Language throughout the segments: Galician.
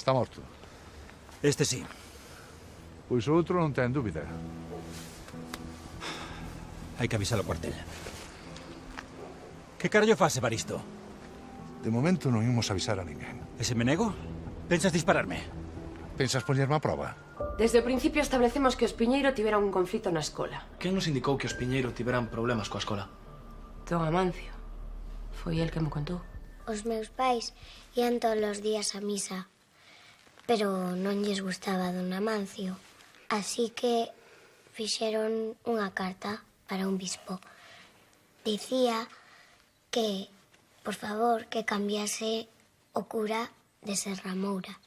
Está morto. Este sí. Pois o outro non ten dúbida. Hai que avisar ao cuartel. Que carallo faz, Evaristo? De momento non imos avisar a ninguén. E se me nego? Pensas dispararme? Pensas poñerme a prova? Desde o principio establecemos que os Piñeiro tiveran un conflito na escola. Quen nos indicou que os Piñeiro tiveran problemas coa escola? Don Amancio. Foi el que mo contou. Os meus pais ian todos os días a misa, pero non lles gustaba don Amancio. Así que fixeron unha carta para un bispo. Dicía que, por favor, que cambiase o cura de Serramoura.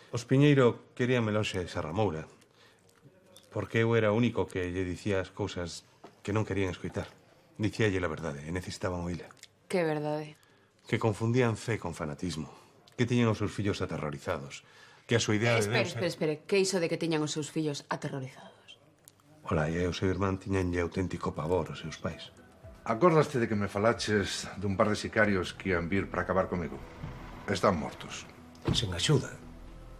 Os Piñeiro queríanme lonxe de Serramoura, porque eu era o único que lle dicía as cousas que non querían escoitar. Dicíalle a verdade, e necesitaban oíla. Que verdade. Que confundían fe con fanatismo, que tiñan os seus fillos aterrorizados, que a súa idea de Deus... Espere. Que iso de que tiñan os seus fillos aterrorizados? Ola, e o seu irmán tiñanlle auténtico pavor aos seus pais. Acordaste de que me falaches dun par de sicarios que ian vir para acabar comigo? Están mortos. Sen axuda.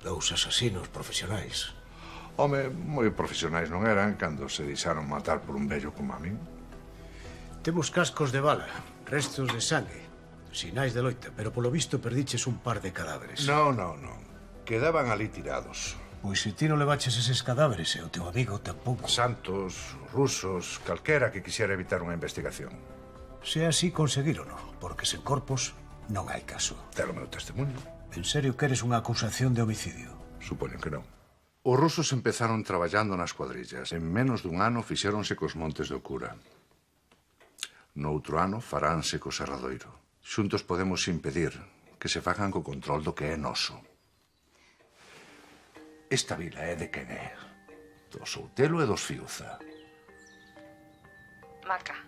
Dous asasinos profesionais. Home, moi profesionais non eran cando se deixaron matar por un vello como a min. Temos cascos de bala, restos de sangue, sinais de loita, pero polo visto perdiches un par de cadáveres. Non. Quedaban ali tirados. Pois se ti non levaches eses cadáveres e o teu amigo tampouco. Santos, rusos, calquera que quixera evitar unha investigación. Se así conseguírono, porque sen corpos non hai caso. Ter o meu testemunho. En serio queres unha acusación de homicidio? Supoño que non. Os rusos empezaron traballando nas cuadrillas. En menos dun ano fixéronse cos Montes do Cura. No outro ano faránse co Serradoiro. Xuntos podemos impedir que se fagan co control do que é noso. Esta vila é de quen é? Dos Outelo e dos Fiuza. Maca,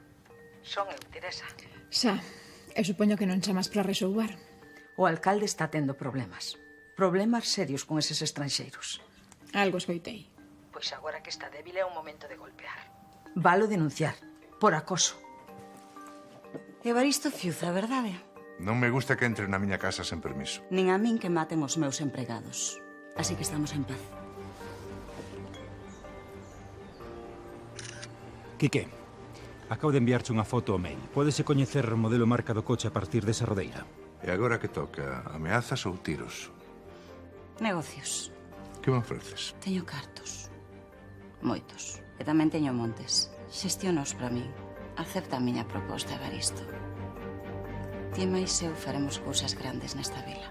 son eu, Teresa. Xa, eu supoño que non chamas para resolver. O alcalde está tendo problemas. Problemas serios con eses estranxeiros. Algo escoitei. Pois agora que está débil é un momento de golpear. Valo denunciar, por acoso. Evaristo Fiuza, verdade? Non me gusta que entre na miña casa sen permiso. Nin a min que maten os meus empregados. Así que estamos en paz. Quique, acabo de enviarche unha foto ao mail. Pódese coñecer o modelo marca do coche a partir desa rodeira. E agora que toca? Ameazas ou tiros? Negocios. Que me ofreces? Teño cartos. Moitos. E tamén teño montes. Xestionos para min. Acepta a miña proposta, Evaristo. Ti e máis eu faremos cousas grandes nesta vila.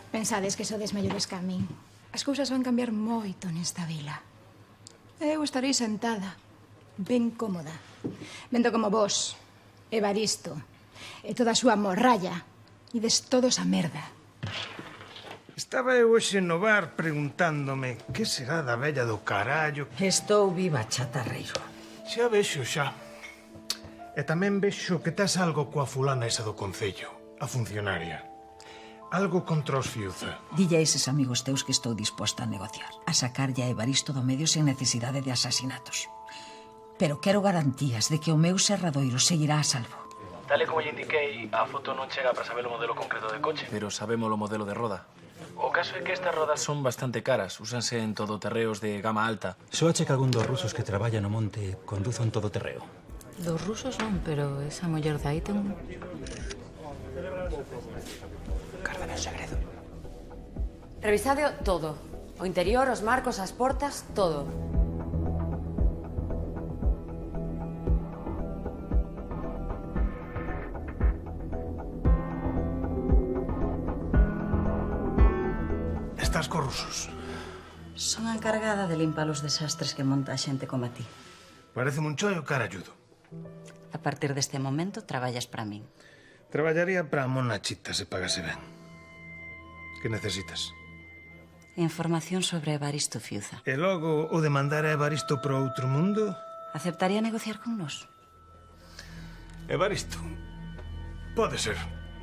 Pensades que sodes mellores que a min. As cousas van cambiar moito nesta vila. Eu estarei sentada, ben cómoda, vendo como vos, Evaristo, e toda a súa morralla, ides todos a merda. Estaba eu hoxe no bar preguntándome que será da vella do carallo. Estou viva, chatarreiro. Xa vexo, xa. E tamén vexo que tes algo coa fulana esa do concello, a funcionaria. Algo contra os Fiuza. Dille a eses amigos teus que estou disposta a negociar, a sacarlle a Evaristo do medio sen necesidade de asasinatos. Pero quero garantías de que o meu Serradoiro seguirá a salvo. Tal e como lle indiquei, a foto non chega para saber o modelo concreto de coche, pero sabemos o modelo de roda. O caso é que estas rodas son bastante caras, úsanse en todoterreos de gama alta. Soache que algún dos rusos que traballa no monte conduzo en todoterreo. Dos rusos non, pero esa muller de aí ten... Cárdame o segredo. Revisade todo. O interior, os marcos, as portas, todo. Estás cos rusos? Son a encargada de limpar os desastres que monta a xente como a ti. Pareceme un chollo caralludo. A partir deste momento traballas para min. Traballaría para a mona chita se pagase ben. Que necesitas? Información sobre Evaristo Fiuza. E logo o de mandar a Evaristo para outro mundo? Aceptaría negociar con nos? Evaristo. Pode ser,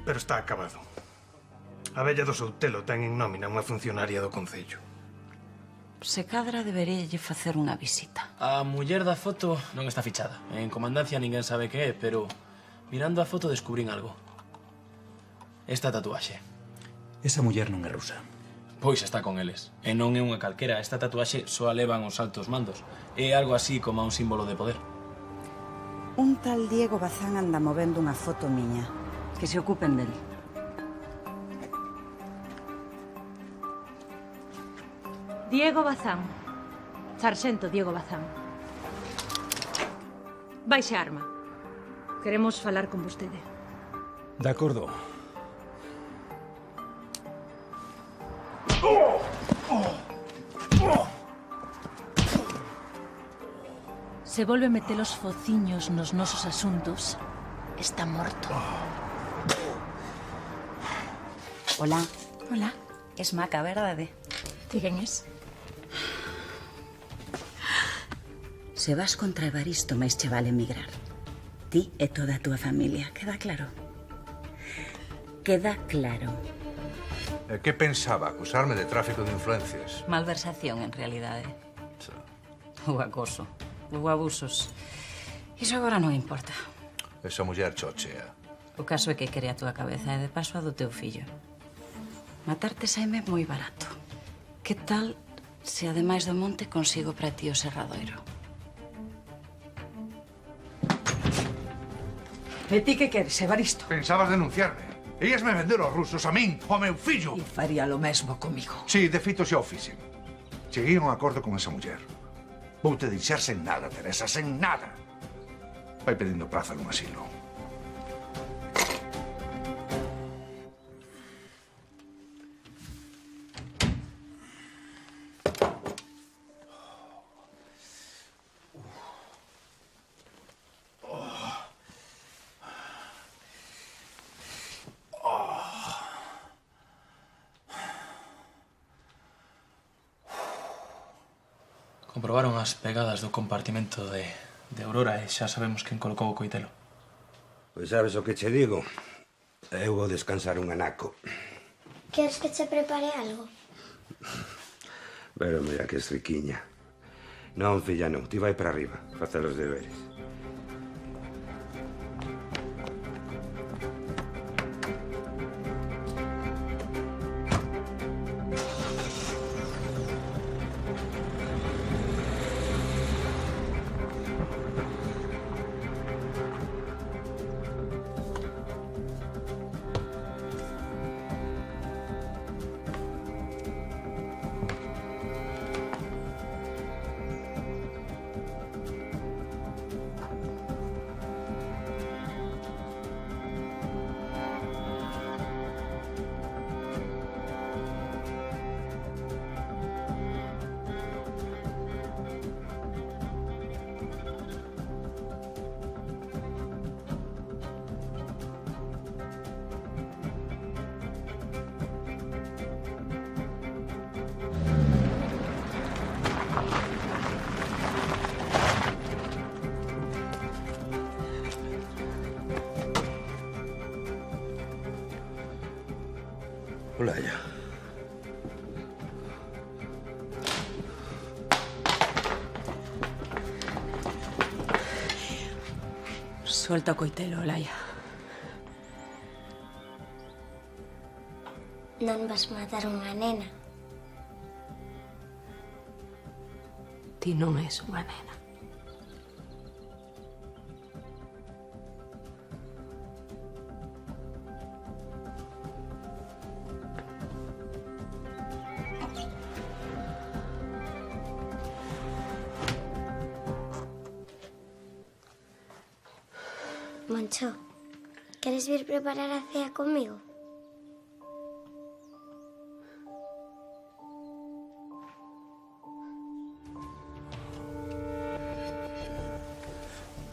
pero está acabado. A vella do Soutelo ten en nómina unha funcionaria do concello. Se cadra deberíalle facer unha visita. A muller da foto non está fichada. En comandancia ninguén sabe que é, pero mirando a foto descubrín algo. Esta tatuaxe. Esa muller non é rusa. Pois está con eles. E non é unha calquera. Esta tatuaxe só a levan os altos mandos. É algo así como un símbolo de poder. Un tal Diego Bazán anda movendo unha foto miña. Que se ocupen del. Diego Bazán. Sarxento Diego Bazán. Baixe a arma. Queremos falar con vostede. De acordo. Se volve meter os fociños nos nosos asuntos, está morto. Hola. Hola. Es Maca, verdade? Ti quen es? Se vas contra Evaristo, máis che vale emigrar. Ti e toda a túa familia, queda claro? Queda claro. E que pensaba? Acusarme de tráfico de influencias? Malversación, en realidade. Ou acoso. Ou abusos. Iso agora non importa. Esa muller chochea. O caso é que quere a túa cabeza e de paso a do teu fillo. Matarte saime moi barato. Que tal se ademais do monte consigo para ti o serradoiro? E ti que queres, Evaristo? Pensabas denunciarme. Ellas me vender aos rusos, a min, ao meu fillo. E faría lo mesmo comigo. Sí, de feito xa o fixen. Cheguei a un acordo con esa muller. Voute deixar sen nada, Teresa, sen nada. Vai pedindo praza nun asilo. Comprobaron as pegadas do compartimento de Aurora e xa sabemos quen colocou o coitelo. Pois sabes o que che digo? Eu vou descansar un anaco. Queres que che prepare algo? Pero mira que es riquiña. Non, filla, non. Ti vai para arriba. Facer os deberes. Olaya. Suelta o coitelo, Olaya. Non vas matar unha nena. Ti non és unha nena. Moncho, queres vir preparar a cea comigo?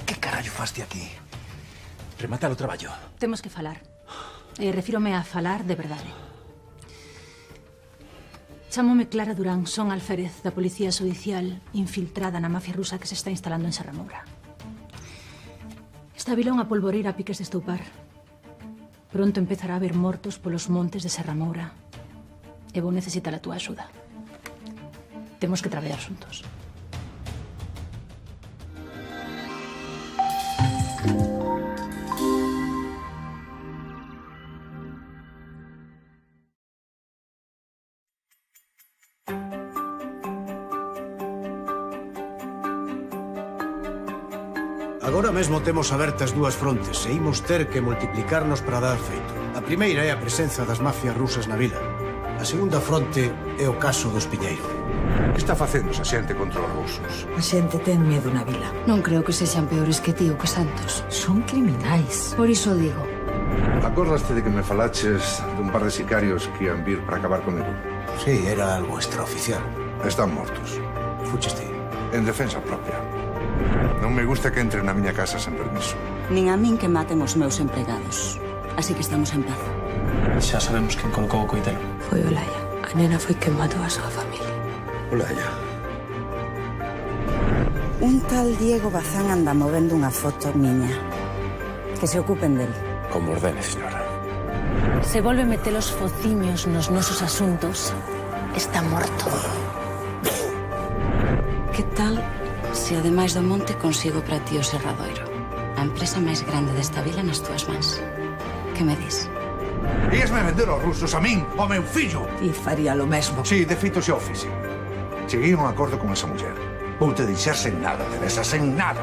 Que carallo faste aquí? Remata o traballo. Temos que falar. Refírome a falar de verdade. Chámome Clara Durán, son alférez da Policía Judicial infiltrada na mafia rusa que se está instalando en Serramoura. Esta vila é unha polvoreira a piques de estoupar. Pronto empezará a haber mortos polos montes de Serramoura. E vou necesitar a túa axuda. Temos que traballar xuntos. Agora mesmo temos abertas dúas frontes e imos ter que multiplicarnos para dar feito. A primeira é a presenza das mafias rusas na vila. A segunda fronte é o caso do Espiñeiro. Que está facendo esa xente contra os rusos? A xente ten medo na vila. Non creo que sexan peores que ti ou que Santos. Son criminais. Por iso digo. Acordaste de que me falaches dun par de sicarios que ian vir para acabar comigo? Sí, era algo extraoficial. Están mortos. Fuches ti. En defensa propia. Non me gusta que entren na miña casa sen permiso. Nin a min que maten os meus empregados. Así que estamos en paz. Xa sabemos quen colocou o coitelo. Foi Olaya. A nena foi quen matou a súa familia. Olaya. Un tal Diego Bazán anda movendo unha foto miña. Que se ocupen del. Como ordene, señora. Se volve meter os fociños nos nosos asuntos, está morto. Que tal se ademais do monte consigo para ti o Serradoiro? A empresa máis grande desta vila nas túas mans. Que me dis? Iesme vender aos rusos a min, ao meu fillo. E faría lo mesmo. Sí, de feito xa o fixe. Cheguei a un acordo con esa muller. Vou te deixar sen nada, Teresa, sen nada.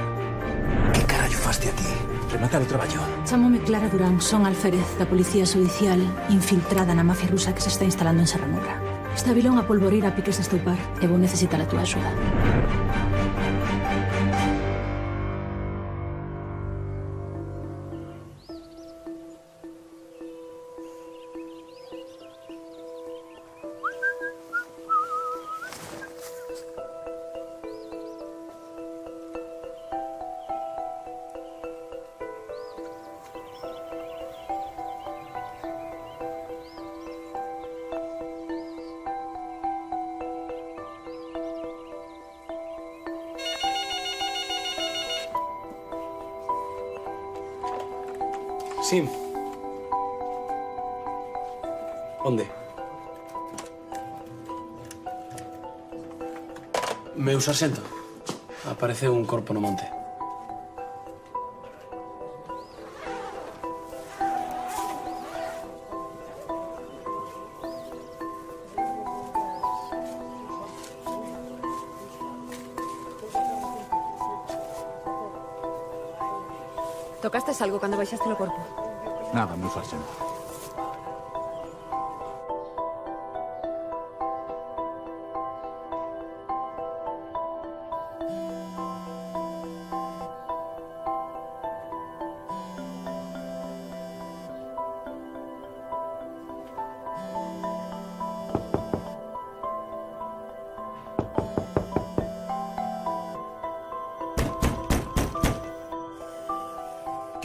Que carallo faste aquí? Remata o traballo. Chámome Clara Durán, son alférez da Policía Judicial infiltrada na mafia rusa que se está instalando en Serramoura. Esta vila é unha polvoreira a piques de estoupar e vou necesitar a túa axuda. Sí. Onde? Meu sarxento. Apareceu un corpo no monte. Tocastes algo cando baixaste o corpo? Nada, meu sarxento.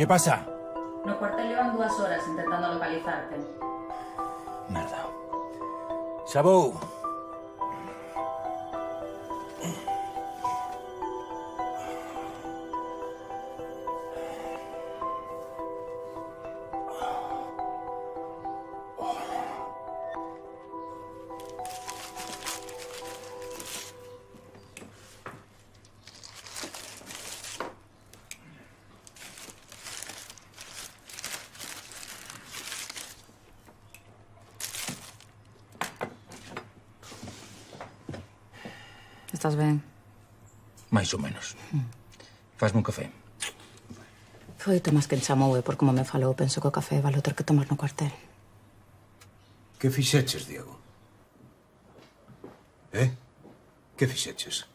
Que pasa? No cuartel llevan 2 horas intentando localizarte. Merda. Xa vou. Estás ben? Mais ou menos. Fasme un café. Foi Tomás quen chamou e por como me falou penso que o café vale ter que tomar no cuartel. Que fixeches, Diego? Que fixeches?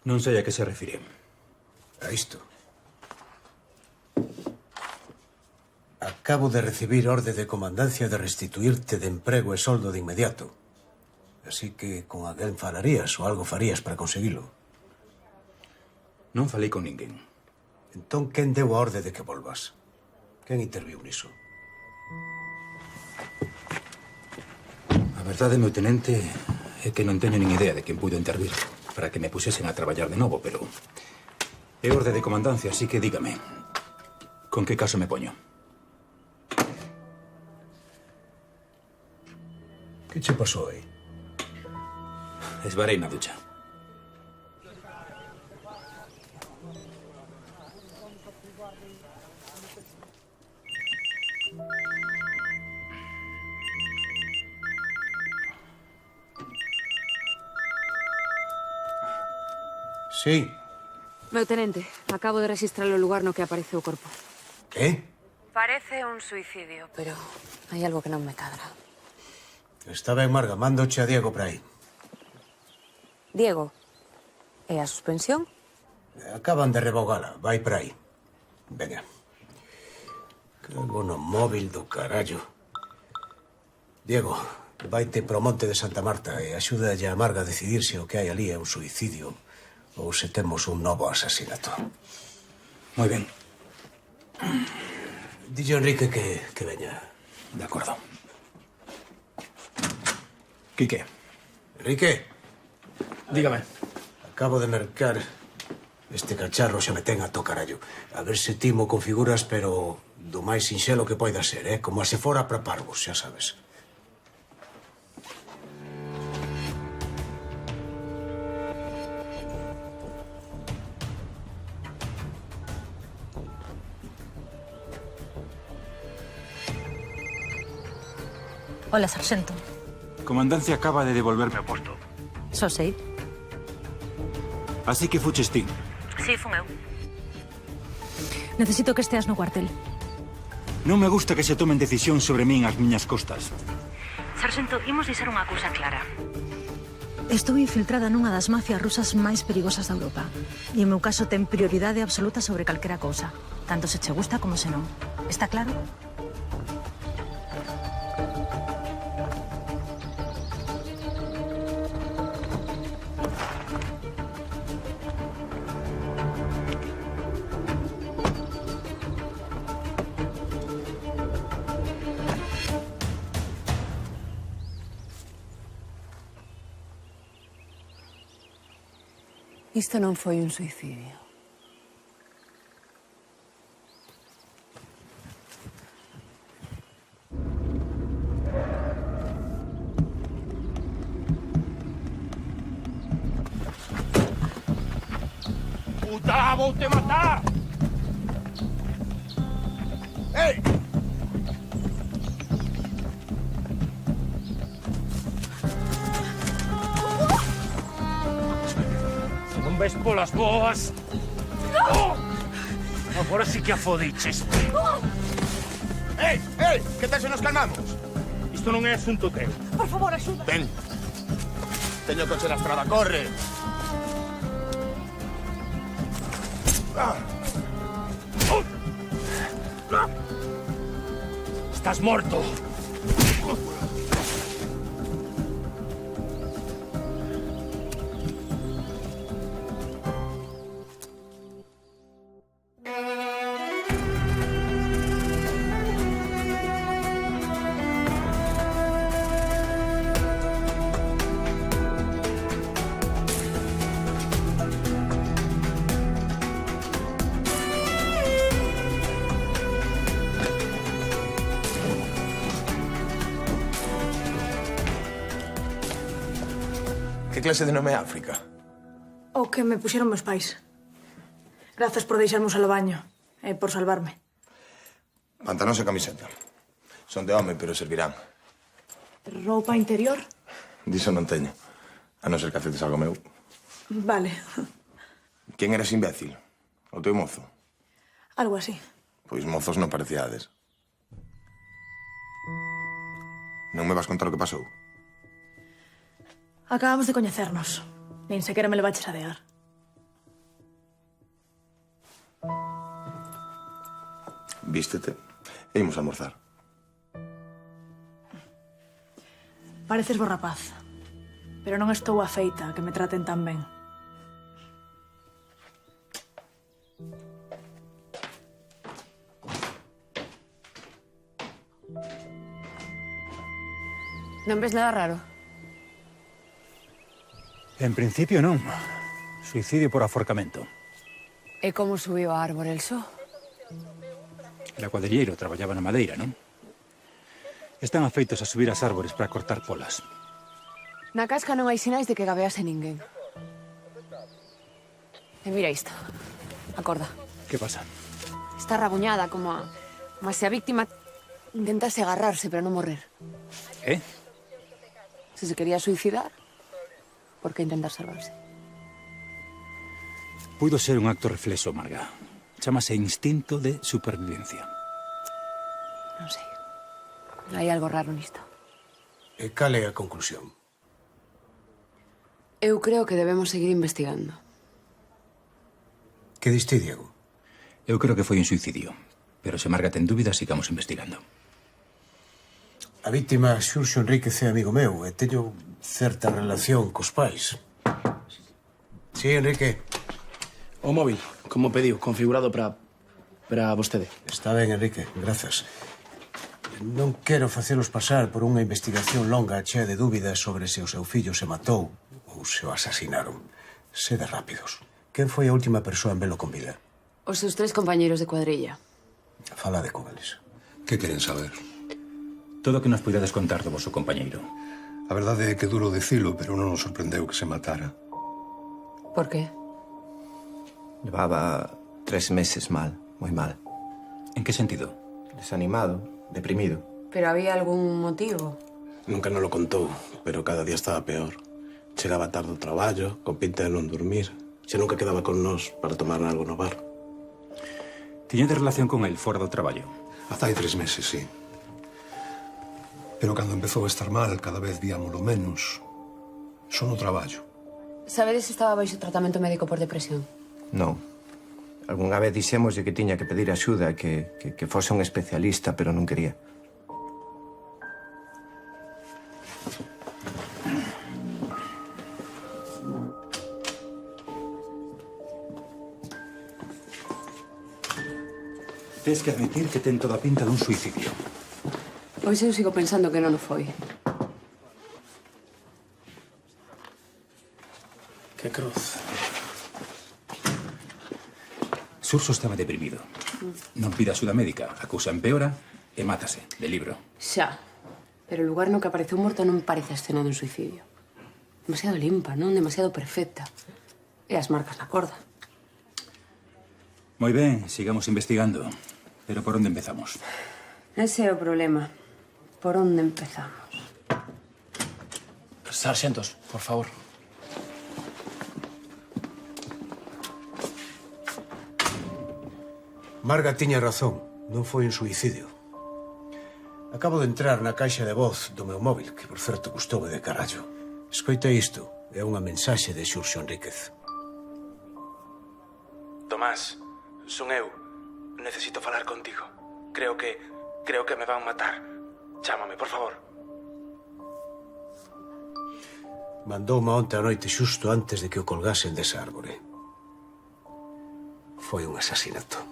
Non sei a que se refire. A isto. Acabo de recibir orde de comandancia de restituirte de emprego e soldo de inmediato. Así que con alguén falarías ou algo farías para conseguilo. Non falei con ninguén. Entón, quen deu a orde de que volvas? Quen interviu niso? A verdade, meu tenente, é que non teño nin idea de quen puido intervir para que me pusesen a traballar de novo, pero é orde de comandancia, así que dígame, con que caso me poño? Que che pasou aí? Esvarei na ducha. Sí. Meu tenente, acabo de registrar o lugar no que aparece o corpo. Que? Parece un suicidio, pero hai algo que non me cadra. Está ben, Marga, mándoche a Diego para aí. Diego, e a suspensión? Acaban de revogala, vai para aí. Venga. Cago no móvil do carallo. Diego, vaite pro monte de Santa Marta e axúdalle a Marga a decidir se o que hai ali é un suicidio ou se temos un novo asasinato. Moi ben. Dille a Enrique que veña. De acordo. Quique. Enrique. Dígame. Acabo de mercar este cacharro, xa me ten a to carallo. A ver se ti mo configuras, pero do máis sinxelo que poida ser, Como se fora para parvos, xa sabes. Hola, sargento. Comandancia acaba de devolverme o posto. Só sei. Así que fuches ti. Sí, fun eu. Necesito que esteas no cuartel. Non me gusta que se tomen decisións sobre min ás miñas costas. Sargento, imos deixar unha cousa clara. Estou infiltrada nunha das mafias rusas máis perigosas da Europa. E o meu caso ten prioridade absoluta sobre calquera cousa. Tanto se che gusta como se non. Está claro? Isto non foi un suicidio. Puta, vou te matar! Ei! Ves polas boas. Oh! Agora sí que a fodiches. Ei, ei, que tal se nos calmamos? Isto non é asunto teu. Por favor, axuda. Ven. Teño coche na estrada, corre. Estás morto. Que clase de nome é África? O que me puxeron meus pais. Grazas por deixarme usar o baño e por salvarme. Pantalóns e camiseta. Son de home, pero servirán. Roupa interior? Diso non teño. A non ser que aceptes algo meu. Vale. Quen eras imbécil? O teu mozo? Algo así. Pois mozos non pareciades. Non me vas contar o que pasou? Acabamos de coñecernos. Nin sequera me levaches a dear. Vístete e imos a almorzar. Pareces bo rapaz. Pero non estou afeita a que me traten tan ben. Non ves nada raro? En principio non. Suicidio por aforcamento. E como subiu a árbore el só? Era cuadrilleiro, traballaba na madeira, non? Están afeitos a subir as árbores para cortar polas. Na casca non hai sinais de que gabease ninguén. E mira isto. Acorda. Que pasa? Está rabuñada como se a víctima intentase agarrarse pero non morrer. Se quería suicidar, por que intentar salvarse? Puido ser un acto reflexo, Marga. Chámase instinto de supervivencia. Non sei. Hai algo raro nisto. E cal é a conclusión? Eu creo que debemos seguir investigando. Que diste, Diego? Eu creo que foi un suicidio. Pero se Marga ten dúbidas, sigamos investigando. A víctima, Xurxo Enríquez, é amigo meu e teño certa relación cos pais. Sí, Enrique. O móvil, como pediu, configurado para vostede. Está ben, Enrique, grazas. Non quero facelos pasar por unha investigación longa chea de dúbidas sobre se o seu fillo se matou ou se o asasinaron. Sede rápidos. Quen foi a última persoa en velo con vida? Os seus 3 compañeros de cuadrilla. Falade con eles. Que queren saber? Todo o que nos poidades contar do vosso compañeiro. A verdade é que duro dicilo, pero non nos sorprendeu que se matara. Por qué? Llevaba 3 meses mal, moi mal. En que sentido? Desanimado, deprimido. Pero había algún motivo? Nunca nos lo contou, pero cada día estaba peor. Chegaba tarde ao traballo, con pinta de non dormir. Xa nunca quedaba con nós para tomar algo no bar. Tiñedes relación con el fora do traballo? Hasta hai 3 meses, sí. Pero cando empezou a estar mal, cada vez víamolo menos. Só no traballo. Sabedes se estaba baixo tratamento médico por depresión? Non. Algúnha vez dixémoslle que tiña que pedir axuda, que fose un especialista, pero non quería. Tens que admitir que ten toda a pinta dun suicidio. Pois eu sigo pensando que non o foi. Que cruz. Xurxo estaba deprimido. Non pide axuda médica, a cousa empeora e mátase, de libro. Xa. Pero o lugar no que apareceu morto non parece a escena dun suicidio. Demasiado limpa, non? Demasiado perfecta. E as marcas na corda. Moi ben, sigamos investigando. Pero por onde empezamos? Ese é o problema. Por onde empezamos? Sarxentos, por favor. Marga tiña razón. Non foi un suicidio. Acabo de entrar na caixa de voz do meu móvil, que, por certo, gustoume de carallo. Escoita isto. É unha mensaxe de Xurxo Enríquez. Tomás, son eu. Necesito falar contigo. Creo que me van matar. Chámame, por favor. Mandoume onte a noite xusto antes de que o colgasen desa árbore. Foi un asasinato.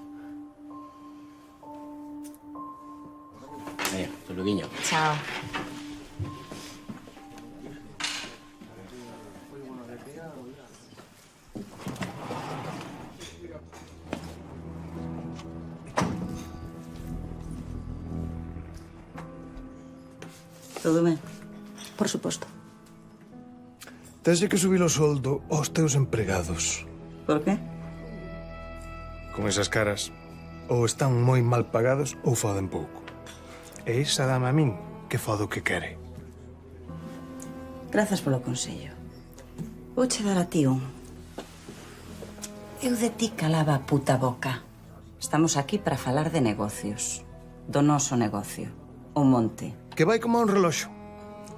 Saludiño. Chao. Todo ben? Por suposto. Teslle que subir o soldo aos teus empregados. Por qué? Con esas caras, ou están moi mal pagados ou foden pouco. E esa dama a min que fodo o que quere. Grazas polo consello. Vouche dar a ti un. Eu de ti calaba a puta boca. Estamos aquí para falar de negocios. Do noso negocio. O monte. Que vai como un reloxo.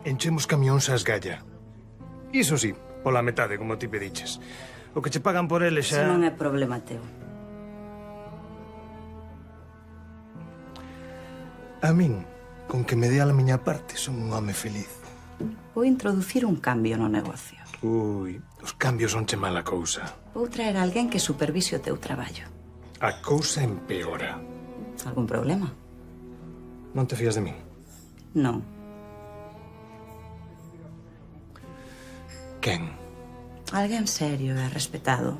Enchemos camións a esgalla. Iso sí, pola metade, como ti pediches. O que che pagan por eles xa... Iso non é problema teu. A min, con que me dea a miña parte, son un home feliz. Vou introducir un cambio no negocio. Ui, os cambios son che mala cousa. Vou traer alguén que supervise o teu traballo. A cousa empeora. Algún problema? Non te fías de min? Non. Quen? Alguén serio e respetado.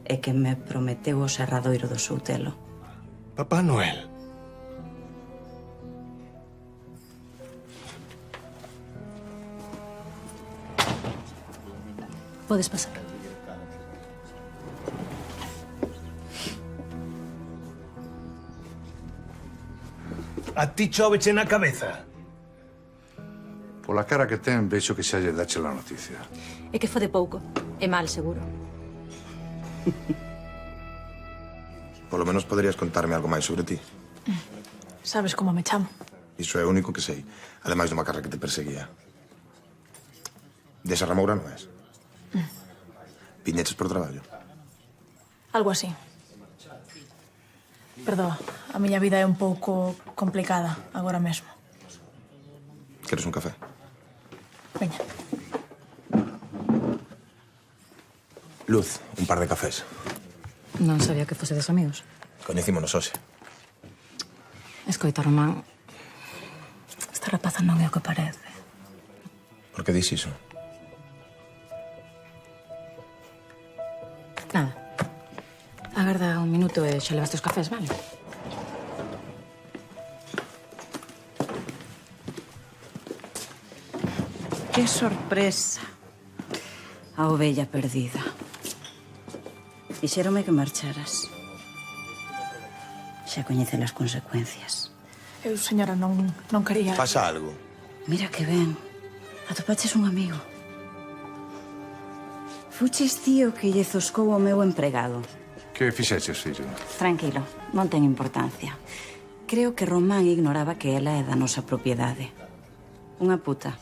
E que me prometeu o serradoiro do Soutelo. Papá Noel. Podes pasar. A ti chóveche na cabeza. Pola cara que ten, vexo que xa lle dache la noticia. É que fode pouco. É mal, seguro. Polo menos poderías contarme algo máis sobre ti. Sabes como me chamo. Iso é o único que sei. Ademais do macarra que te perseguía. De Serramoura non és? Viñeches por traballo? Algo así. Perdoa, a miña vida é un pouco complicada agora mesmo. Queres un café? Veña. Luz, un par de cafés. Non sabía que fosedes amigos. Coñecímonos hoxe. Escoita, Román, esta rapaza non é o que parece. Por que dis iso? Nada. Agarda un minuto e xa levaste os cafés, vale? Que sorpresa. A ovella perdida. Dixérome que marcharas. Xa coñece as consecuencias. Eu, señora, non quería... Pasa algo? Mira que ben. Atopaches un amigo. Fuches tío que lle zoscou o meu empregado. Que fixeches, fillo? Tranquilo, non ten importancia. Creo que Román ignoraba que ela é da nosa propiedade. Unha puta.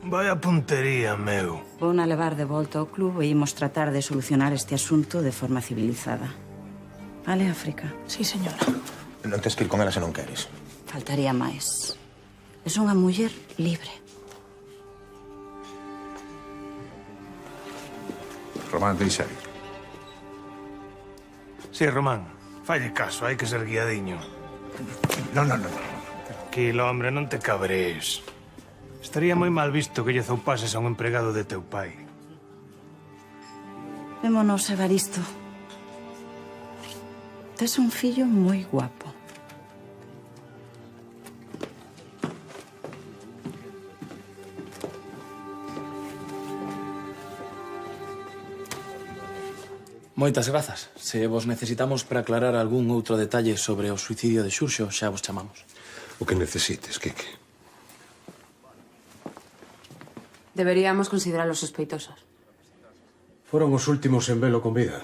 Vaya puntería, meu. Vou na levar de volta ao club e imos tratar de solucionar este asunto de forma civilizada. Vale, África? Sí, señora. Non tes que ir con ela se non queres. Faltaría máis. Es unha muller libre. Román, deixa ir. Sí, Román, falle caso, hai que ser guiadiño. Non. Tranquilo, hombre, non te cabrees. Estaría moi mal visto que lle zoupases a un empregado de teu pai. Vémonos, Evaristo. Tes un fillo moi guapo. Moitas grazas. Se vos necesitamos para aclarar algún outro detalle sobre o suicidio de Xurxo, xa vos chamamos. O que necesites, Quique. Deberíamos considerarlos sospeitosos. Foron os últimos en velo con vida.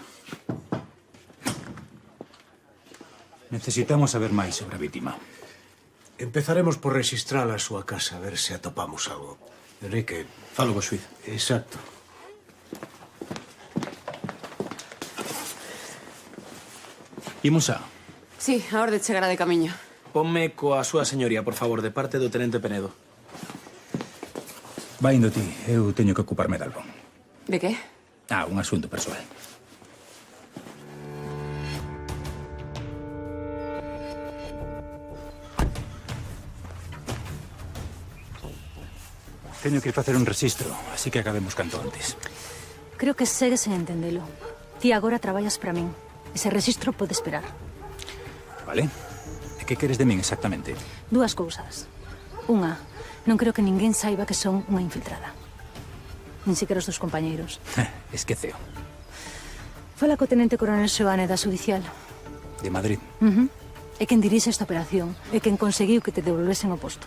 Necesitamos saber máis sobre a vítima. Empezaremos por registrar a súa casa, a ver se atopamos algo. Enrique... Falo co xuíz. Exacto. Imos xa. Sí, a orde chegará de camiño. Ponme coa súa señoría, por favor, de parte do tenente Penedo. Vai indo ti, eu teño que ocuparme de algo. De que? Un asunto persoal. Teño que ir facer un rexistro, así que acabemos canto antes. Creo que segues sen entendelo. Ti agora traballas para min. Ese rexistro pode esperar. Vale? E que queres de min exactamente? Dúas cousas. Unha, non creo que ninguén saiba que son unha infiltrada. Nin siquiera os dos compañeiros. Esqueceo. Fala co tenente coronel Xoane da Judicial. De Madrid. É quen dirixe esta operación. É quen conseguiu que te devolvesen o posto.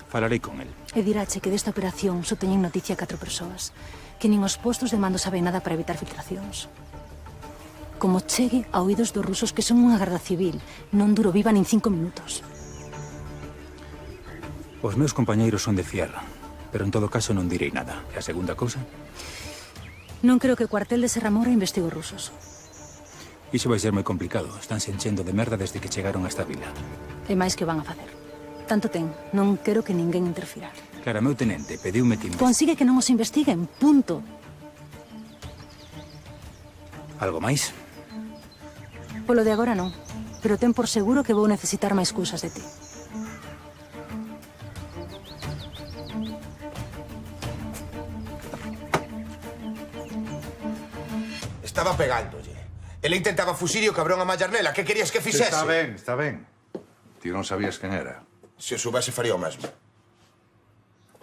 Falarei con el. E dirache que desta operación só teñen noticia 4 persoas. Que nin os postos de mando saben nada para evitar filtracións. Como chegue a oídos dos rusos que son unha garda civil, non duro viva nin 5 minutos. Os meus compañeiros son de fiar, pero en todo caso non direi nada. E a segunda cousa? Non creo que o cuartel de Serramoura investigue os rusos. Iso vai ser moi complicado. Están se enchendo de merda desde que chegaron a esta vila. É máis que van a facer. Tanto ten, non quero que ninguén interfirar. Cara, meu tenente, pediume que... Consigue que non os investiguen, punto. Algo máis? Polo de agora non, pero ten por seguro que vou necesitar máis cousas de ti. Estaba pegándolle. Ele intentaba fuxir e o cabrón a mallar nela. Que querías que fixese? Está ben. Ti non sabías quen era. Se o soubese faría o mesmo.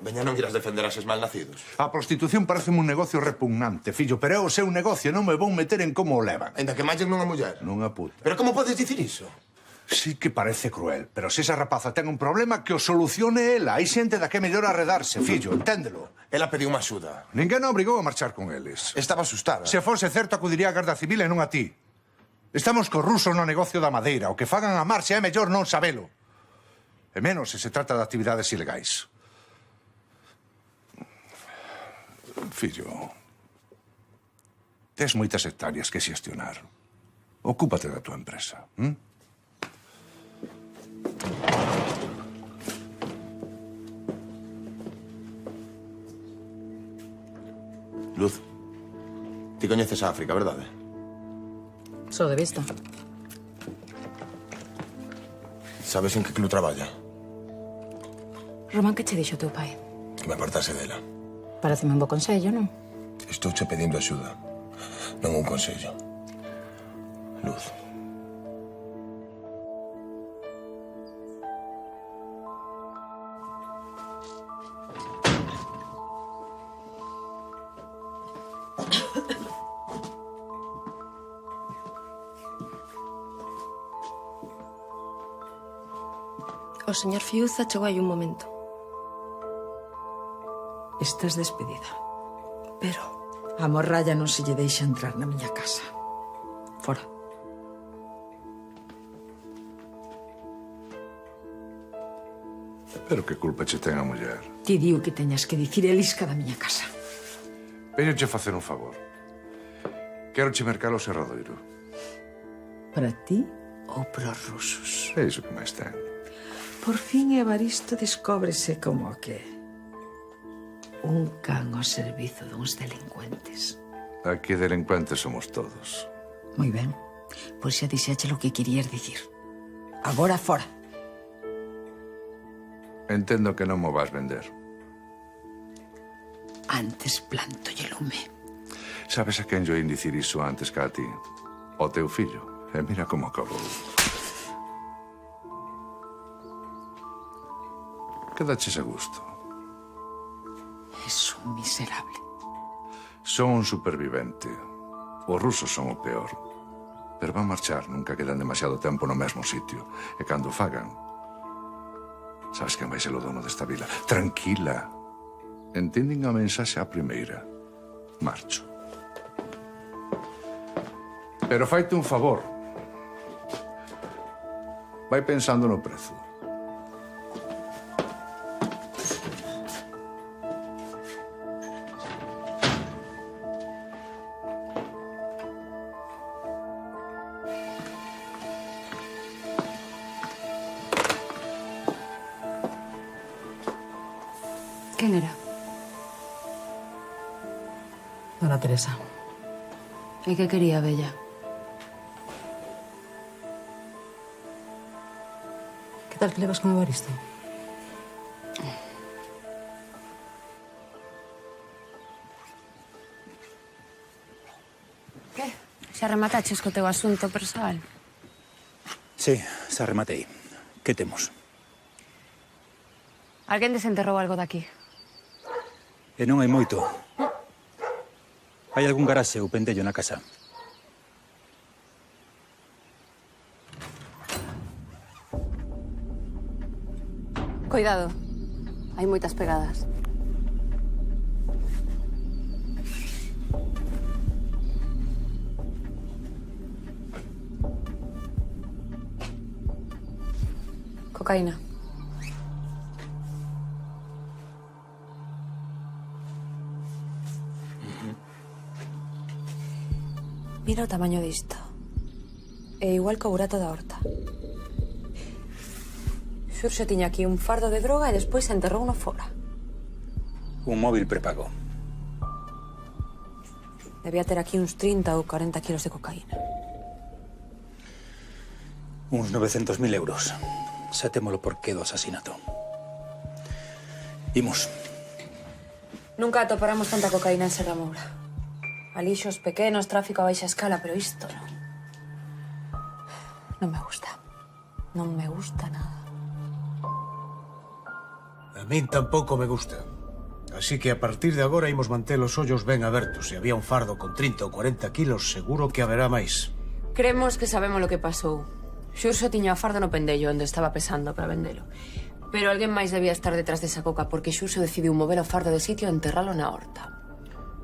Veña, non irás defender a eses malnacidos. A prostitución parece un negocio repugnante, fillo, pero é o seu negocio, non me vou meter en como o levan. Ainda que mallen nunha muller. Nunha puta. Pero como podes dicir iso? Sí que parece cruel, pero se esa rapaza ten un problema, que o solucione ela. Hai xente da que é mellor arredarse, fillo, enténdelo. Ela pediu unha axuda. Ninguén a obrigou a marchar con eles. Estaba asustada. Se fose certo, acudiría a Garda Civil e non a ti. Estamos cos rusos no negocio da madeira. O que fagan a marcha é mellor non sabelo. E menos se se trata de actividades ilegais. Fillo, tes moitas hectáreas que xestionar. Ocúpate da tua empresa. Luz, ti coñeces a África, verdade? Só de vista. Sabes en que club traballa? Román, que che dixo teu pai? Que me apartase dela. Pareceme un bo consello, non? Estouche pedindo axuda, non un consello. Luz. O señor Fiuza chegou aí un momento. Estás despedida. Pero a morralla non se lle deixa entrar na miña casa. Fora. Pero que culpa che ten a muller? Ti digo que teñas que dicir elisca da miña casa. Veñoche facer un favor. Quero che mercar o serradoiro. Para ti ou para os rusos? É iso que máis ten. Por fin Evaristo descóbrese como que un can ao servizo duns delincuentes. Aquí delincuentes somos todos. Moi ben. Pois xa dixeche lo que querías dicir. Agora fora. Entendo que non mo vas vender. Antes planto e lume. Sabes a quen yo indicir iso antes que a ti? O teu fillo. E mira como acabou. Quedaches a gusto. Es un miserable. Son un supervivente. Os rusos son o peor. Pero van marchar, nunca quedan demasiado tempo no mesmo sitio. E cando fagan, sabes quen vai ser o dono desta vila. Tranquila. Entenden a mensaxe a primeira. Marcho. Pero faite un favor. Vai pensando no prezo. Quen era? Dona Teresa. E que quería a vella? Que tal que levas con Evaristo? Que? Xa remataches co teu asunto persoal? Sí, xa rematei. Que temos? Alguén desenterrou algo daqui. E non hai moito. Hai algún garaxe ou pendello na casa? Cuidado. Hai moitas pegadas. Cocaína. Mira o tamaño disto. É igual que o burato da horta. Xurxo tiña aquí un fardo de droga e despois enterrou no fora. Un móvil prepago. Debía ter aquí uns 30 ou 40 kilos de cocaína. Uns 900.000 euros. Xa temos o porqué do asasinato. Imos. Nunca atoparamos tanta cocaína en Serramoura. Alixos pequenos, tráfico a baixa escala, pero isto non. Non me gusta. Non me gusta nada. A min tampouco me gusta. Así que a partir de agora imos manter os ollos ben abertos. Se había un fardo con 30 ou 40 kilos, seguro que haberá máis. Cremos que sabemos lo que pasou. Xurxo tiña o fardo no pendello onde estaba pesando para vendelo. Pero alguén máis debía estar detrás desa coca porque Xurxo decidiu mover o fardo de sitio e enterralo na horta.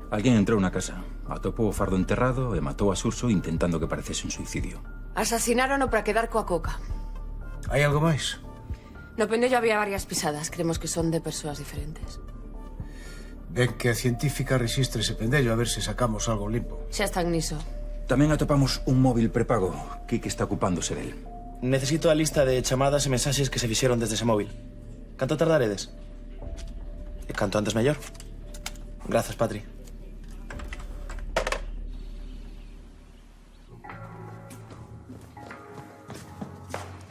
Alguén entrou na casa, atopou o fardo enterrado e matou a Xurxo intentando que parecese un suicidio. Asasinarono para quedar coa coca. Hai algo máis? No pendello había varias pisadas. Creemos que son de persoas diferentes. Ven que a científica rexistre ese pendello a ver se sacamos algo limpo. Xa están niso. Tamén atopamos un móvil prepago. Kike está ocupándose del. Necesito a lista de chamadas e mensaxes que se fixeron desde ese móvil. Canto tardaredes? E canto antes mellor. Grazas, Patri.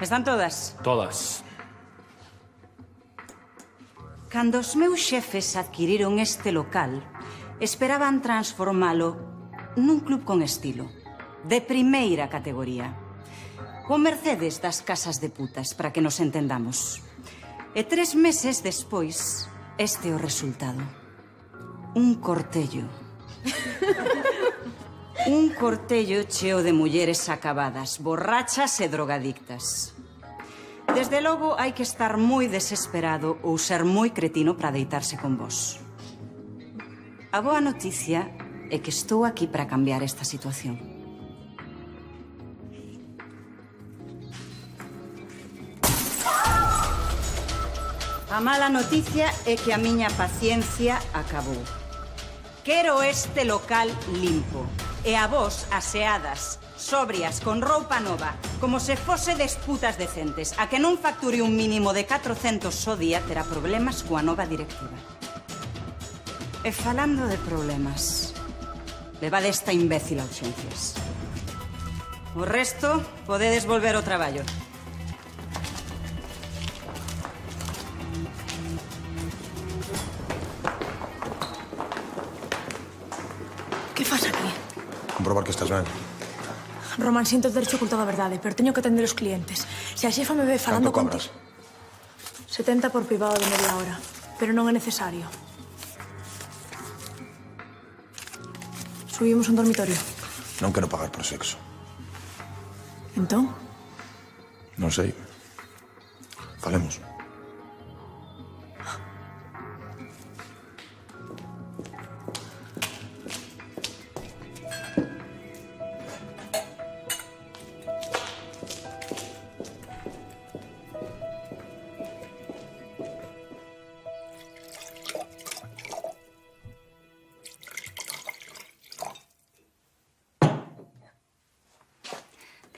Están todas? Todas. Cando os meus xefes adquiriron este local, esperaban transformalo nun club con estilo, de primeira categoría. O Mercedes das casas de putas, para que nos entendamos. E 3 meses despois, este é o resultado. Un cortello. Un cortello cheo de mulleres acabadas, borrachas e drogadictas. Desde logo, hai que estar moi desesperado ou ser moi cretino para deitarse con vos. A boa noticia é que estou aquí para cambiar esta situación. A mala noticia é que a miña paciencia acabou. Quero este local limpo. E a vos, aseadas, sobrias, con roupa nova, como se fose des putas decentes. A que non facture un mínimo de 400 o día terá problemas coa nova directiva. E falando de problemas, levade esta imbécil a urxencias. O resto, podedes volver ao traballo. Que fas aquí? Comprobar que estás ben. Román, sinto ter ocultado a verdade, pero teño que atender os clientes. Se a xefa me ve falando Canto contigo... cobras? 70 por privado de media hora, pero non é necesario. Subimos un dormitorio. Non quero pagar por sexo. Entón? Non sei. Falemos.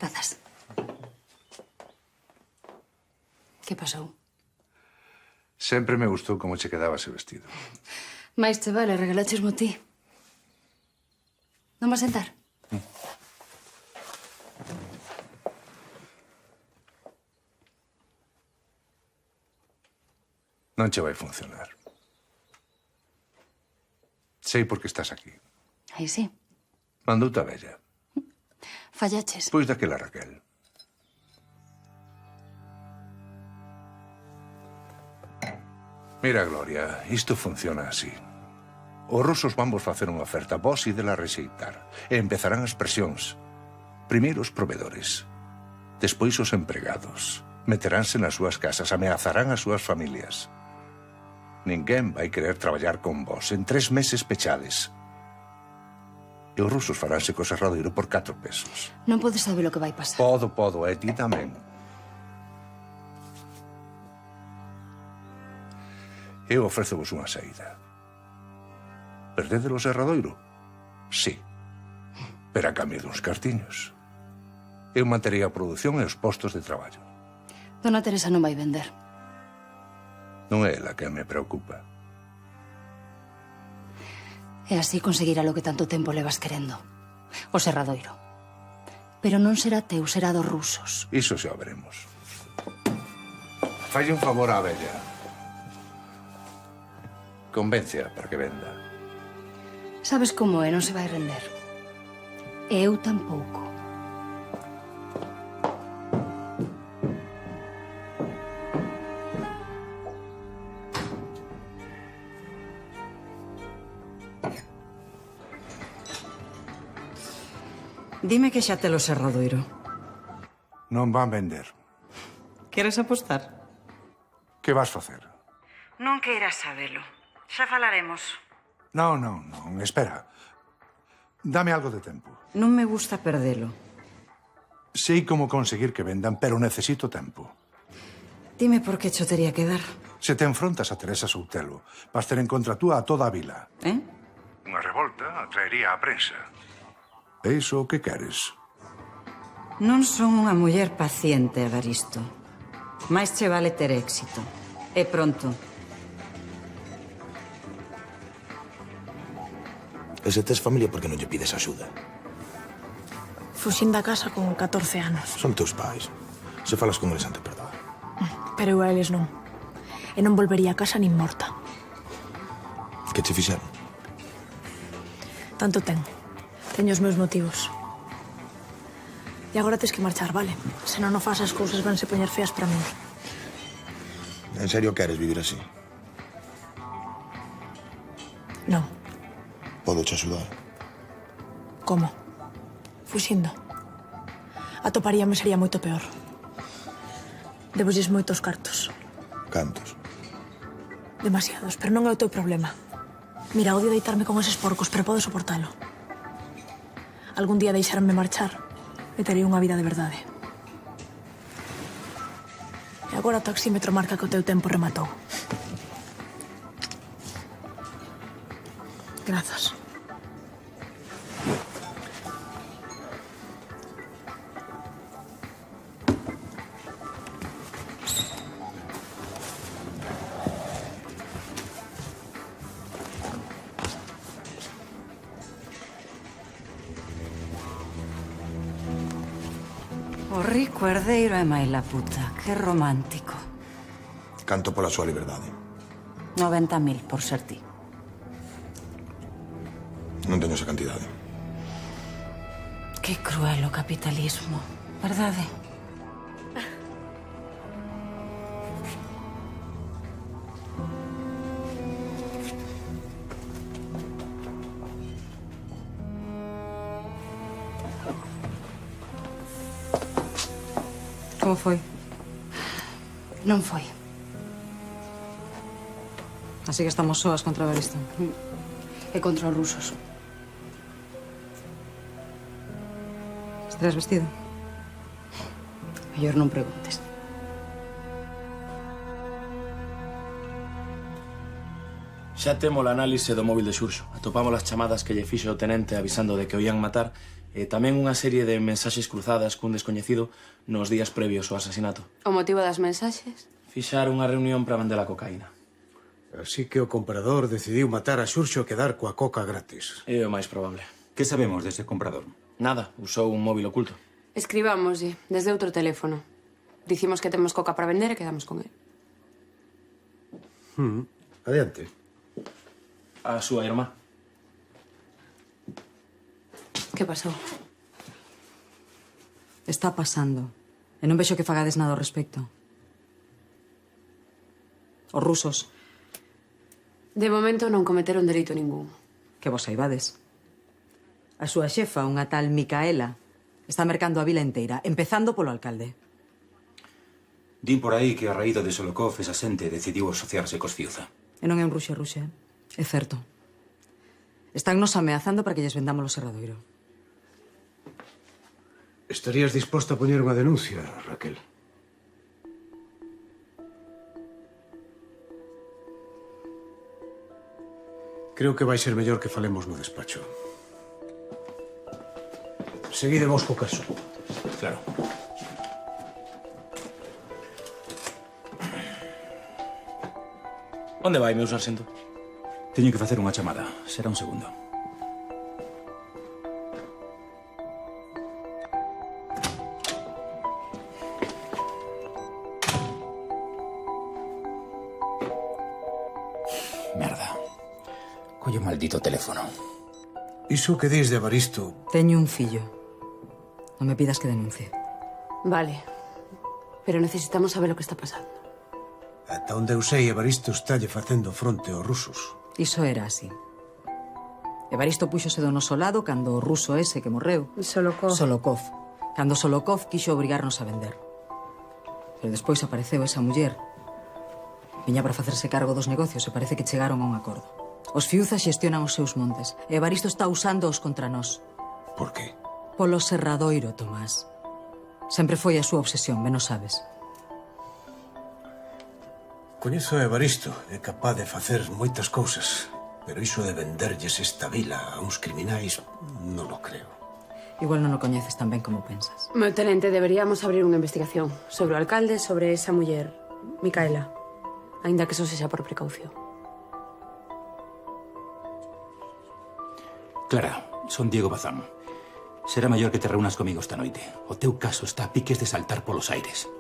Grazas. Que pasou? Sempre me gustou como che quedaba ese vestido. Mais te vale, regalachesmo ti. Non vas sentar? Non che vai funcionar. Sei por que estás aquí. Aí sí. Mandouta a vella. Fallaches. Pois daquela Raquel. Mira, Gloria, isto funciona así. Os rusos van vos facer unha oferta, vos idela rexeitar. E empezarán as presións. Primeiro os provedores. Despois os empregados. Meteránse nas súas casas, ameazarán as súas familias. Ninguén vai querer traballar con vos. En 3 meses pechades. E os rusos faránse co serradoiro por 4 pesos. Non podes saber o que vai pasar. Podo, e ti tamén. Eu ofrécevos unha saída. Perdede o serradoiro? Sí. Pero a cambio duns cartiños. Eu manterei a produción e os postos de traballo. Dona Teresa non vai vender. Non é ela que me preocupa. E así conseguirá lo que tanto tempo levas querendo. O serradoiro. Pero non será teu, será dos rusos. Iso xa o veremos. Falle un favor á vella. Convéncea para que venda. Sabes como é, non se vai render. E eu tampouco. Dime que xa te lo serradoiro. Non van vender. Queres apostar? Que vas facer? Non queiras sabelo. Xa falaremos. Non, espera. Dame algo de tempo. Non me gusta perdelo. Sei como conseguir que vendan, pero necesito tempo. Dime por que cho tería que dar. Se te enfrontas a Teresa Soutelo, vas ter en contra túa a toda a vila. Unha revolta atraería a prensa. É iso o que queres? Non son unha muller paciente, Evaristo. Mais che vale ter éxito. E pronto. E se tes familia, por que non lle pides axuda? Fuxín da casa con 14 anos. Son teus pais. Se falas con eles, ante perdoa. Pero eu a eles non. E non volvería a casa nin morta. Que che fixeron? Tanto ten. Teño os meus motivos. E agora tes que marchar, vale? Se non o fas, as cousas vanse poñer feas para min. En serio queres vivir así? Non. Podo che axudar. Como? Fuxindo. Atoparíame sería moito peor. Debosles moitos cartos. Cantos? Demasiados, pero non é o teu problema. Mira, odio deitarme con eses porcos, pero podo soportalo. Algún día deixaronme marchar e terei unha vida de verdade. E agora o taxímetro marca que o teu tempo rematou. Grazas. O rico herdeiro é maila puta. Que romántico. Canto pola súa liberdade. 90.000 por ser ti. Non teño esa cantidade. Que cruel o capitalismo, verdade? Como foi? Non foi. Así que estamos soas contra Evaristo. E contra os rusos. Estarás vestido? Mellor non preguntes. Xa temos o análise do móvil de Xurxo. Atopamos as chamadas que lle fixo o tenente avisando de que o ian matar e tamén unha serie de mensaxes cruzadas cun descoñecido nos días previos ao asasinato. O motivo das mensaxes? Fixar unha reunión para vender a cocaína. Así que o comprador decidiu matar a Xurxo e quedar coa coca gratis. É o máis probable. Que sabemos dese comprador? Nada, usou un móvil oculto. Escribámoslle desde outro teléfono. Dicimos que temos coca para vender e quedamos con el. Adiante. A súa irmá. Que pasou? Está pasando. E non vexo que fagades nada ao respecto. Os rusos. De momento non cometeron delito ningún. Que vos saibades. A súa xefa, unha tal Micaela, está mercando a vila inteira, empezando polo alcalde. Din por aí que a raída de Solokov esa xente decidiu asociarse cos Fiuza. E non é un ruxe, é certo. Están nos ameazando para que lles vendamos o serradoiro. Estarías disposta a poñer unha denuncia, Raquel? Creo que vai ser mellor que falemos no despacho. Seguide vos co caso. Claro. Onde vai, meu sarxento? Teño que facer unha chamada. Será un segundo. Merda. Colle o maldito teléfono. Iso que dis de Evaristo... Teño un fillo. Non me pidas que denuncie. Vale. Pero necesitamos saber o que está pasando. Ata onde eu sei, Evaristo estalle facendo fronte aos rusos. Iso era así. Evaristo puxose do noso lado cando o ruso ese que morreu. Solokov. Cando Solokov quixo obrigarnos a vender. Pero despois apareceu esa muller Viña para facerse cargo dos negocios e parece que chegaron a un acordo. Os Fiuza xestionan os seus montes e Evaristo está usándoos contra nós. Por qué? Polo serradoiro, Tomás. Sempre foi a súa obsesión, ben o sabes. Coñezo a Evaristo, é capaz de facer moitas cousas, pero iso de venderlles esta vila a uns criminais non o creo. Igual non o coñeces tan ben como pensas. Meu tenente, deberíamos abrir unha investigación sobre o alcalde, sobre esa muller, Micaela. Ainda que eso sexa por precaución. Clara, son Diego Bazán. Será maior que te reúnas comigo esta noite. O teu caso está a piques de saltar polos aires.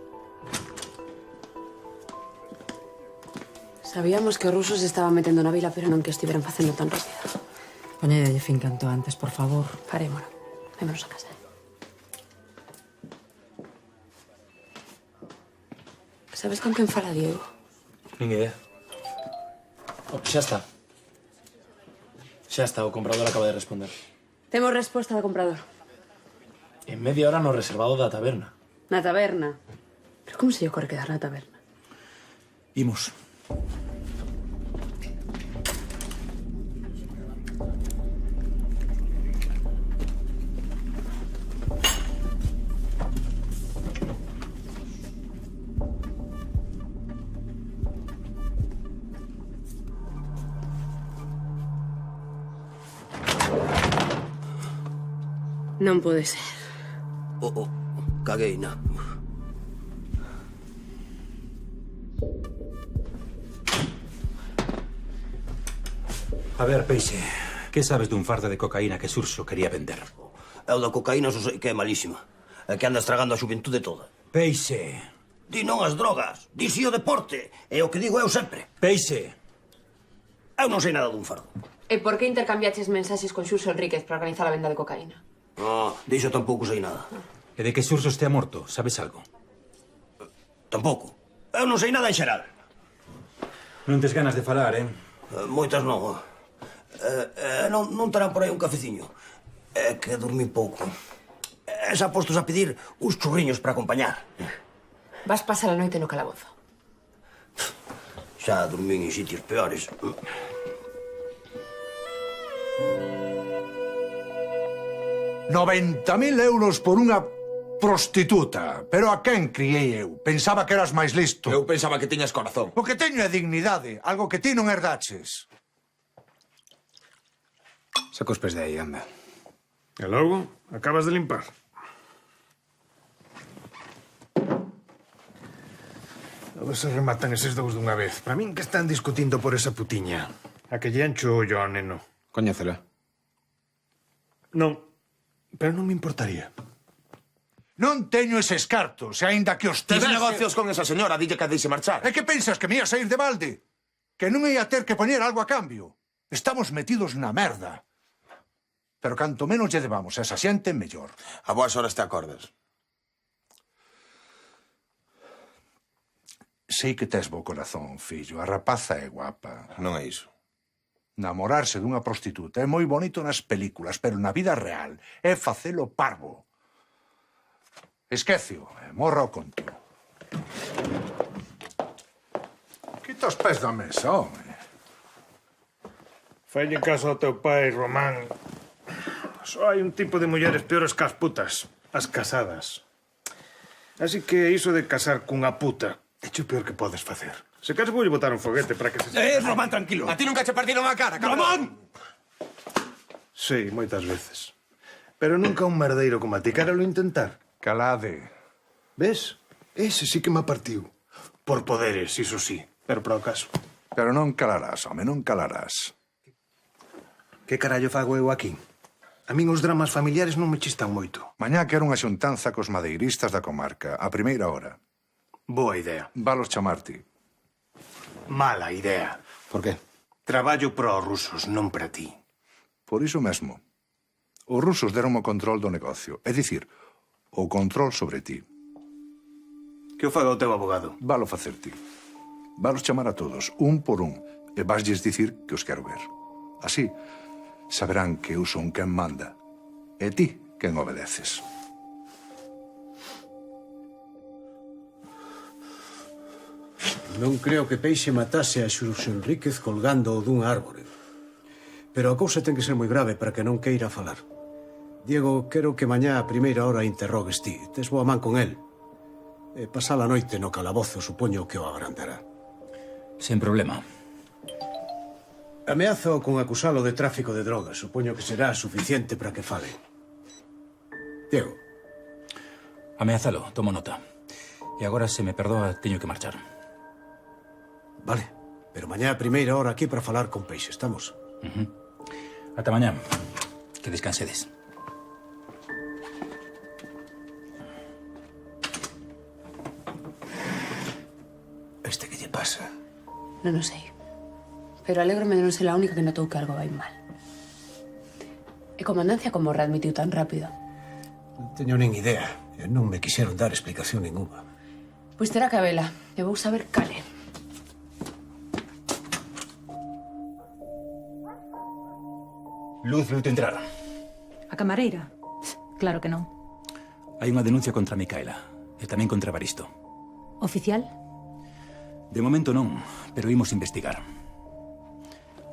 Sabíamos que os rusos se estaban metendo na vila, pero non que estiveran facendo tan rápido. Poñédelle fin canto antes, por favor. Farémolo. Vémonos a casa. Sabes con quen fala Diego? Nin idea. Xa está. Xa está, o comprador acaba de responder. Temos resposta do comprador. En media hora no reservado da taberna. Na taberna. Pero como se lle ocorre quedar na taberna? Imos. Non pode ser. Cagueina. A ver, Peixe, que sabes dun fardo de cocaína que Xurxo quería vender? Eu da cocaína só sei que é malísima. É que anda estragando a xuventude toda. Peixe! Di non as drogas, di si o deporte. É o que digo eu sempre. Peixe! Eu non sei nada dun fardo. E por que intercambiaches mensaxes con Xurxo Enríquez para organizar a venda de cocaína? Diso tampouco sei nada. E de que Xurxo estea morto, sabes algo? Tampouco. Eu non sei nada en xeral. Non tes ganas de falar, Moitas non. Non terán por aí un cafeciño. É que dormí pouco. Xa postos a pedir uns churriños para acompañar. Vas pasar a noite no calabozo. Xa dormín en sitios peores. 90.000 euros por unha prostituta. Pero a quen criei eu? Pensaba que eras máis listo. Eu pensaba que tiñas corazón. O que teño é dignidade, algo que ti non herdaches. Saca os pés de aí, anda. E logo, acabas de limpar. A ver se rematan eses dous dunha vez. Para min que están discutindo por esa putiña. A que lle ancho o ollo ao neno. Coñécela. Non, pero non me importaría. Non teño eses cartos, e aínda que os Tes tivese... negocios con esa señora, dille que deixe marchar. E que pensas, que me ia sair de balde? Que non ia ter que poñer algo a cambio? Estamos metidos na merda. Pero canto menos lle debamos a esa xente, mellor. A boas horas te acordas. Sei que tes bo corazón, fillo. A rapaza é guapa. Non é iso. Namorarse dunha prostituta é moi bonito nas películas, pero na vida real é facelo parvo. Esquéceo, morra o conto. Quita os pés da mesa, home. Falle caso ao teu pai, Román. Só hai un tipo de mulleres peores que as putas. As casadas. Así que iso de casar cunha puta é o peor que podes facer. Se caso voulle botar un foguete para que se... Román, tranquilo. A ti nunca che partiron a cara, cabrón. Román! Sí, moitas veces. Pero nunca un merdeiro como a ti. Quéralo intentar. Calade. Ves? Ese sí que me partiu. Por poderes, iso sí. Pero para o caso. Pero non calarás, home, non calarás. Que carallo fago eu aquí? A min os dramas familiares non me chistan moito. Mañá quero unha xuntanza cos madeiristas da comarca, a primeira hora. Boa idea. Valos chamarte. Mala idea. Por qué? Traballo para os rusos, non para ti. Por iso mesmo. Os rusos deron o control do negocio. É dicir, o control sobre ti. Que o faga o teu abogado? Valo facer ti. Valos chamar a todos, un por un, e vaslles dicir que os quero ver. Así, saberán que eu son quen manda, e ti quen obedeces. Non creo que Peixe matase a Xurxo Enríquez colgando dunha árbore. Pero a cousa ten que ser moi grave para que non queira falar. Diego, quero que mañá a primeira hora interrogues ti. Tes boa man con el. E pasar a noite no calabozo supoño que o agrandará. Sen problema. Ameazo con acusalo de tráfico de drogas. Supoño que será suficiente para que fale. Diego. Ameázalo, tomo nota. E agora, se me perdoa, teño que marchar. Vale, pero mañá a primeira hora aquí para falar con Peixe, estamos? Ata mañá. Que descansedes. Este que lle pasa? Non o sei. Pero alégrome de non ser a única que notou que algo vai mal. E comandancia como readmitiu tan rápido. Non teño nin idea. E non me quixeron dar explicación ninguna. Pois terá que habela. E vou saber cale. Luz, veu-te entrar. A camareira? Claro que non. Hai unha denuncia contra Micaela. E tamén contra Evaristo. Oficial? De momento non, pero imos investigar.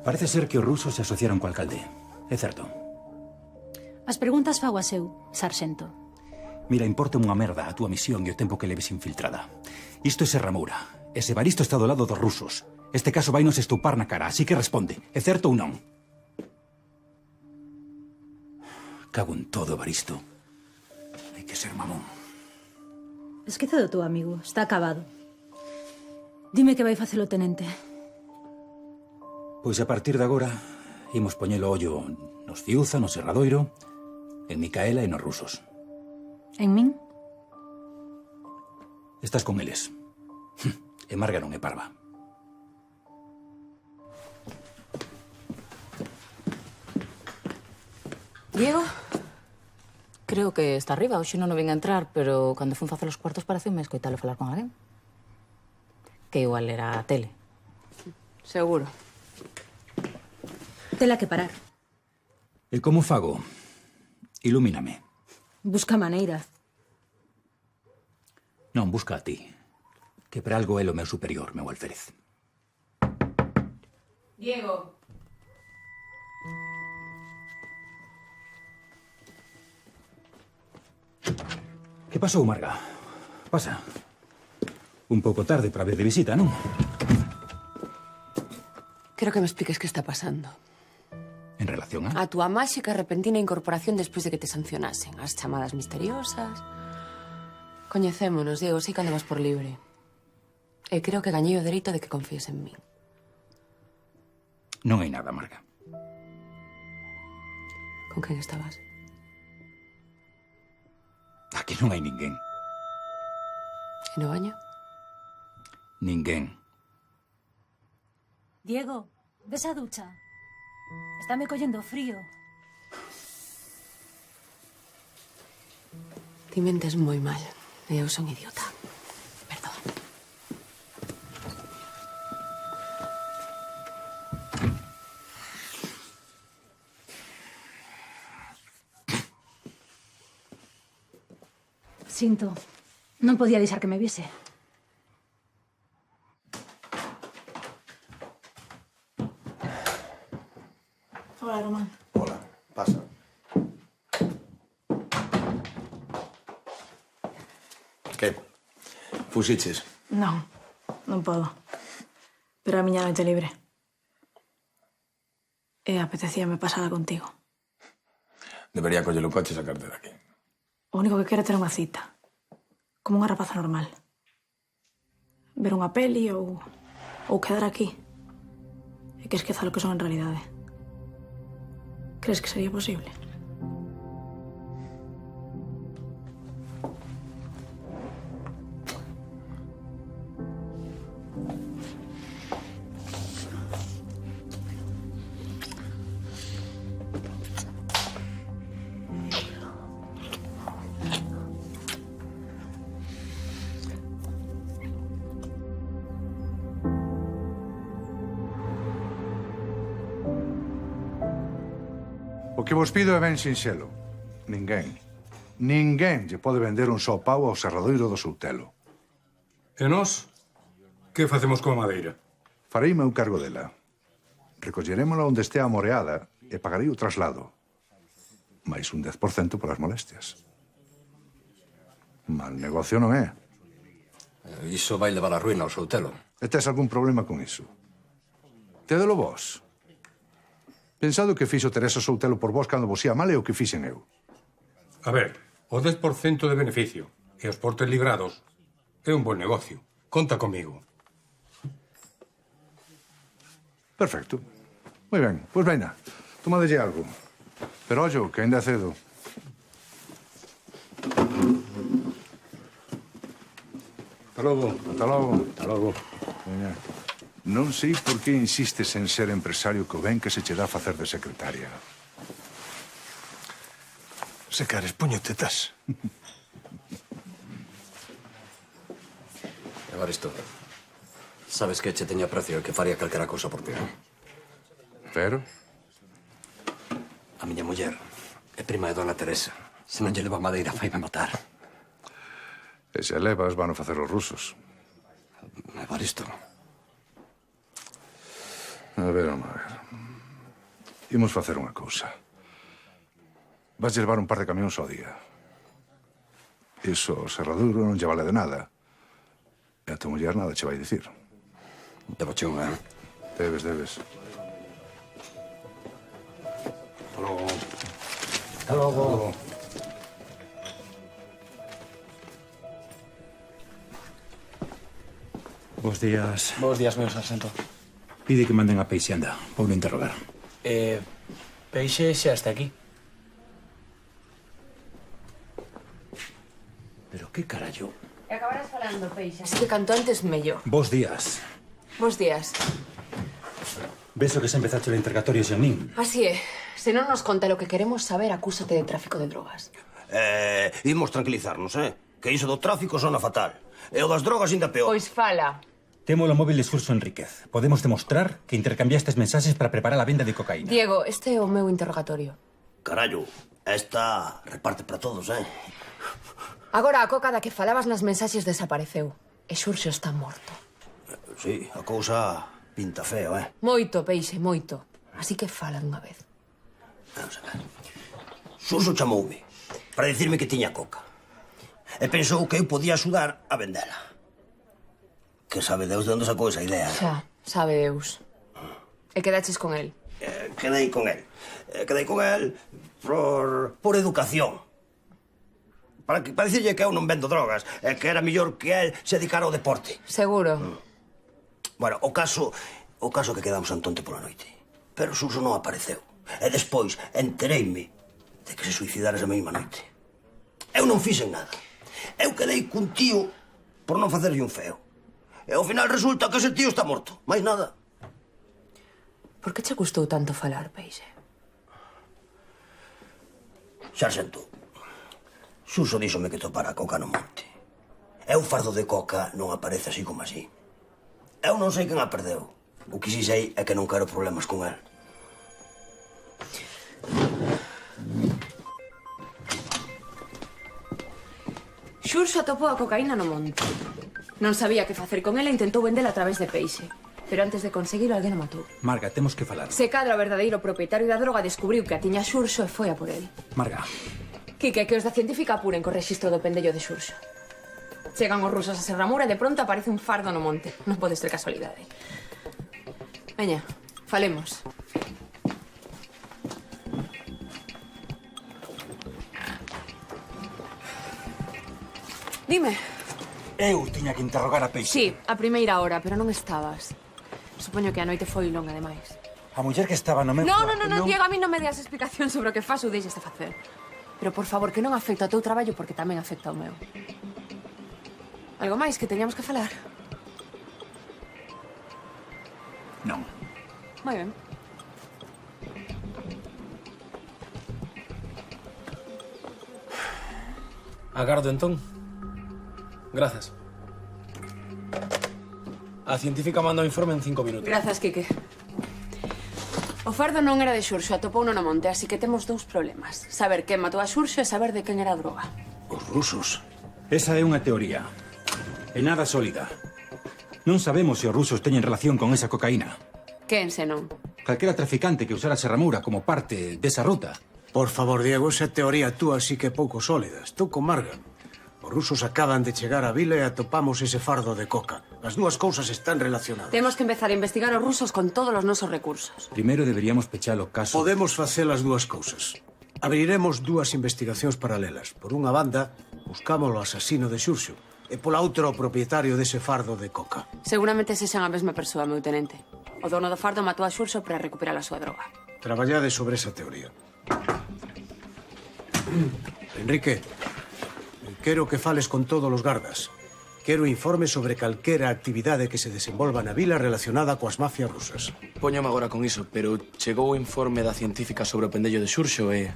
Parece ser que os rusos se asociaron co alcalde. É certo. As preguntas fago a seu, sarxento. Mira, importa unha merda a túa misión e o tempo que leves infiltrada. Isto é Serramoura. E se Evaristo está do lado dos rusos. Este caso vai nos estoupar na cara, así que responde. É certo ou non? Cago en todo, Evaristo. Hai que ser mamón. Esquece do teu amigo, está acabado. Dime que vai facer o tenente. Pois a partir de agora, imos poñelo ollo nos Fiuza, no Serradoiro, en Micaela e nos rusos. En min? Estás con eles. E Marga non é parva. Diego? Creo que está arriba. Hoxe non o vin a entrar, pero cando fun facer os cuartos pareceume escoitalo falar con alguén. Que igual era a tele. Seguro. Tela que parar. E como fago? Ilumíname. Busca maneira. Non, busca a ti. Que para algo é o meu superior, meu alférez. Diego. Que pasou, Marga? Pasa. Un pouco tarde para ver de visita, non? Quero que me expliques que está pasando. En relación a... A túa máxica repentina incorporación despois de que te sancionasen. As chamadas misteriosas... Coñecémonos, Diego, sei que andabas por libre. E creo que gañei o dereito de que confíes en min. Non hai nada, Marga. Con quen estabas? Aquí non hai ninguén. E no baño? Ninguén. Diego, ves a ducha. Estáme collendo frío. Ti mentes moi mal. E eu son idiota. Perdón. Sinto. Non podía deixar que me viese. Hola, Román. Hola, pasa. Que? Fusiches? Non, non podo. Pero a miña noite libre. E apetecíame pasada contigo. Debería coller o coche e sacarte de aquí. O único que quero é ter unha cita. Como unha rapaza normal. Ver unha peli ou quedar aquí. E que esqueza lo que son en realidade. Crees que sería posible? O que vos pido é ben sinxelo. Ninguén lle pode vender un só pau ao Serradoiro do Soutelo. E nós? Que Que facemos con a madeira? Farei meu cargo dela. Recollerémola onde estea amoreada e pagarei o traslado. Mais un 10% polas molestias. Mal negocio non é. Iso vai levar a ruína ao Soutelo. E tes algún problema con iso? Tédelo vos. Pensado que fixo Teresa Soutelo por vos cando vos ia mal é o que fixen eu. A ver, o 10% de beneficio e os portes librados é un bon negocio. Conta comigo. Perfecto. Moi ben, pois veina. Tomadelle algo. Pero ollo, que ainda é cedo. Ata logo. Ata logo. Ata logo. Veña. Non sei por que insistes en ser empresario co ben que se che dá facer de secretaria. Se queres, poño tetas. Evaristo, sabes que che teña precio e que faría calquera cousa por ti. Pero? A miña muller é prima de Dona Teresa. Se non lle leva madeira, faime matar. E se a levas, van a facer os rusos. Evaristo. A ver. Imos facer unha cousa. Vas levar un par de camións ao día. Iso, o serraduro, non lle vale de nada. E a tua muller nada che vai dicir. Debo che unha, Debes. Hasta logo. Hasta logo. Bos días. Bos días, meu sargento. Pide que manden a Peixe, anda. Vou interrogar. Peixe xa está aquí. Pero que carallo? E acabarás falando, Peixe. Así que canto antes, mellor. Bos días. Bos días. Ves o que se empezaste o interrogatorio sen min? Así é. Se non nos conta lo que queremos saber, acúsate de tráfico de drogas. Imos tranquilizarnos, Que iso do tráfico sona fatal. E o das drogas ainda peor. Pois fala. Temo o móvil de Xurxo Enríquez. Podemos demostrar que intercambiastes mensaxes para preparar a venda de cocaína. Diego, este é o meu interrogatorio. Carallo, esta reparte para todos, Agora a coca da que falabas nas mensaxes desapareceu. E Xurxo está morto. Sí, a cousa pinta feo, Moito, Peixe, moito. Así que fala dunha vez. Vamos a ver. Xurxo chamoume para dicirme que tiña coca. E pensou que eu podía axudar a vendela. Que sabe Deus de onde sacou esa idea. Xa, sabe Deus. E quedaches con el? Quedei con el. Quedei con el por educación. Para dicirlle que eu non vendo drogas e que era mellor que el se dedicara ao deporte. Seguro. Bueno, o caso que quedamos antonte pola noite. Pero Xurxo non apareceu. E despois entereime de que se suicidara esa mesma noite. Eu non fixen nada. Eu quedei cun tío por non facerlle un feo. E ao final resulta que ese tío está morto. Mais nada. Por que che gustou tanto falar, Peixe? Sargento, Xurxo díxome que topara a coca no monte. E o fardo de coca non aparece así como así. Eu non sei quen a perdeu. O que si sei é que non quero problemas con el. Xurxo atopou a cocaína no monte. Non sabía que facer con ela e intentou vendela a través de Peixe. Pero antes de conseguirlo, alguén o matou. Marga, temos que falar. Se cadra o verdadeiro propietario da droga descubriu que a tiña Xurxo e foi a por el. Marga. Quique, que os da científica apuren co rexistro do pendello de Xurxo. Chegan os rusos a Serramura e de pronto aparece un fardo no monte. Non pode ser casualidade. Veña, falemos. Dime. Eu tiña que interrogar a Peixe. Sí, a primeira hora, pero non estabas. Supoño que a noite foi longa demais. A muller que estaba no meu... Non, Diego, a mí non me deas explicación sobre o que faz ou deixas de facer. Pero, por favor, que non afecta o teu traballo porque tamén afecta o meu. Algo máis que teñamos que falar? Non. Moi ben. Agardo, entón. Grazas. A científica manda o informe en 5 minutos. Grazas, Quique. O fardo non era de Xurxo, atopouno no monte, así que temos dous problemas. Saber quen matou a Xurxo e saber de quen era a droga. Os rusos. Esa é unha teoría. E nada sólida. Non sabemos se os rusos teñen relación con esa cocaína. Quénse, non? Calquera traficante que usara Serramoura como parte desa ruta. Por favor, Diego, esa teoría túa sí que é pouco sólida. Estou con Marga. Os rusos acaban de chegar á vila e atopamos ese fardo de coca. As dúas cousas están relacionadas. Temos que empezar a investigar os rusos con todos os nosos recursos. Primeiro deberíamos pechar o caso... Podemos facer as dúas cousas. Abriremos dúas investigacións paralelas. Por unha banda, buscamos o asasino de Xurxo e pola outra o propietario dese fardo de coca. Seguramente sexan a mesma persoa, meu tenente. O dono do fardo matou a Xurxo para recuperar a súa droga. Traballade sobre esa teoría. Enrique, quero que fales con todos os gardas. Quero informe sobre calquera actividade que se desenvolva na vila relacionada coas mafias rusas. Póñome agora con iso, pero chegou o informe da científica sobre o pendello de Xurxo e...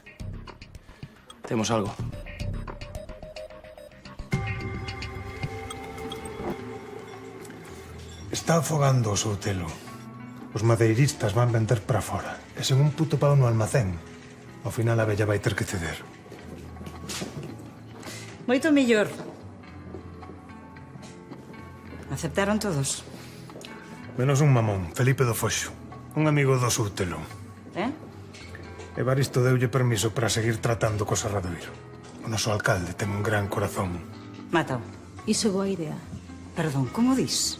temos algo. Está afogando o Soutelo. Os madeiristas van vender para fora. E sen un puto pau no almacén. Ao final a vella vai ter que ceder. Moito mellor. Aceptaron todos. Menos un mamón, Felipe do Foxo. Un amigo do Soutelo. Evaristo deulle permiso para seguir tratando co Serradoiro. O noso alcalde ten un gran corazón. Mátao. Iso é boa idea. Perdón, como dis?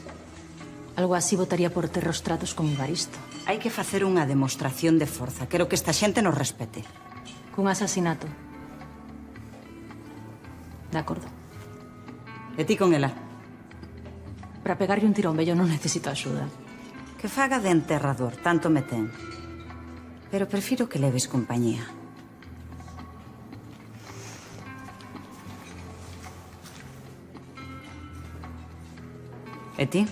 Algo así votaría por ter os tratos con Evaristo. Hai que facer unha demostración de forza. Quero que esta xente nos respete. Cun asasinato. De acordo. E ti con ela? Para pegarlle un tiro a un vello non necesito axuda. Que faga de enterrador, tanto me ten. Pero prefiro que leves compañía. E ti?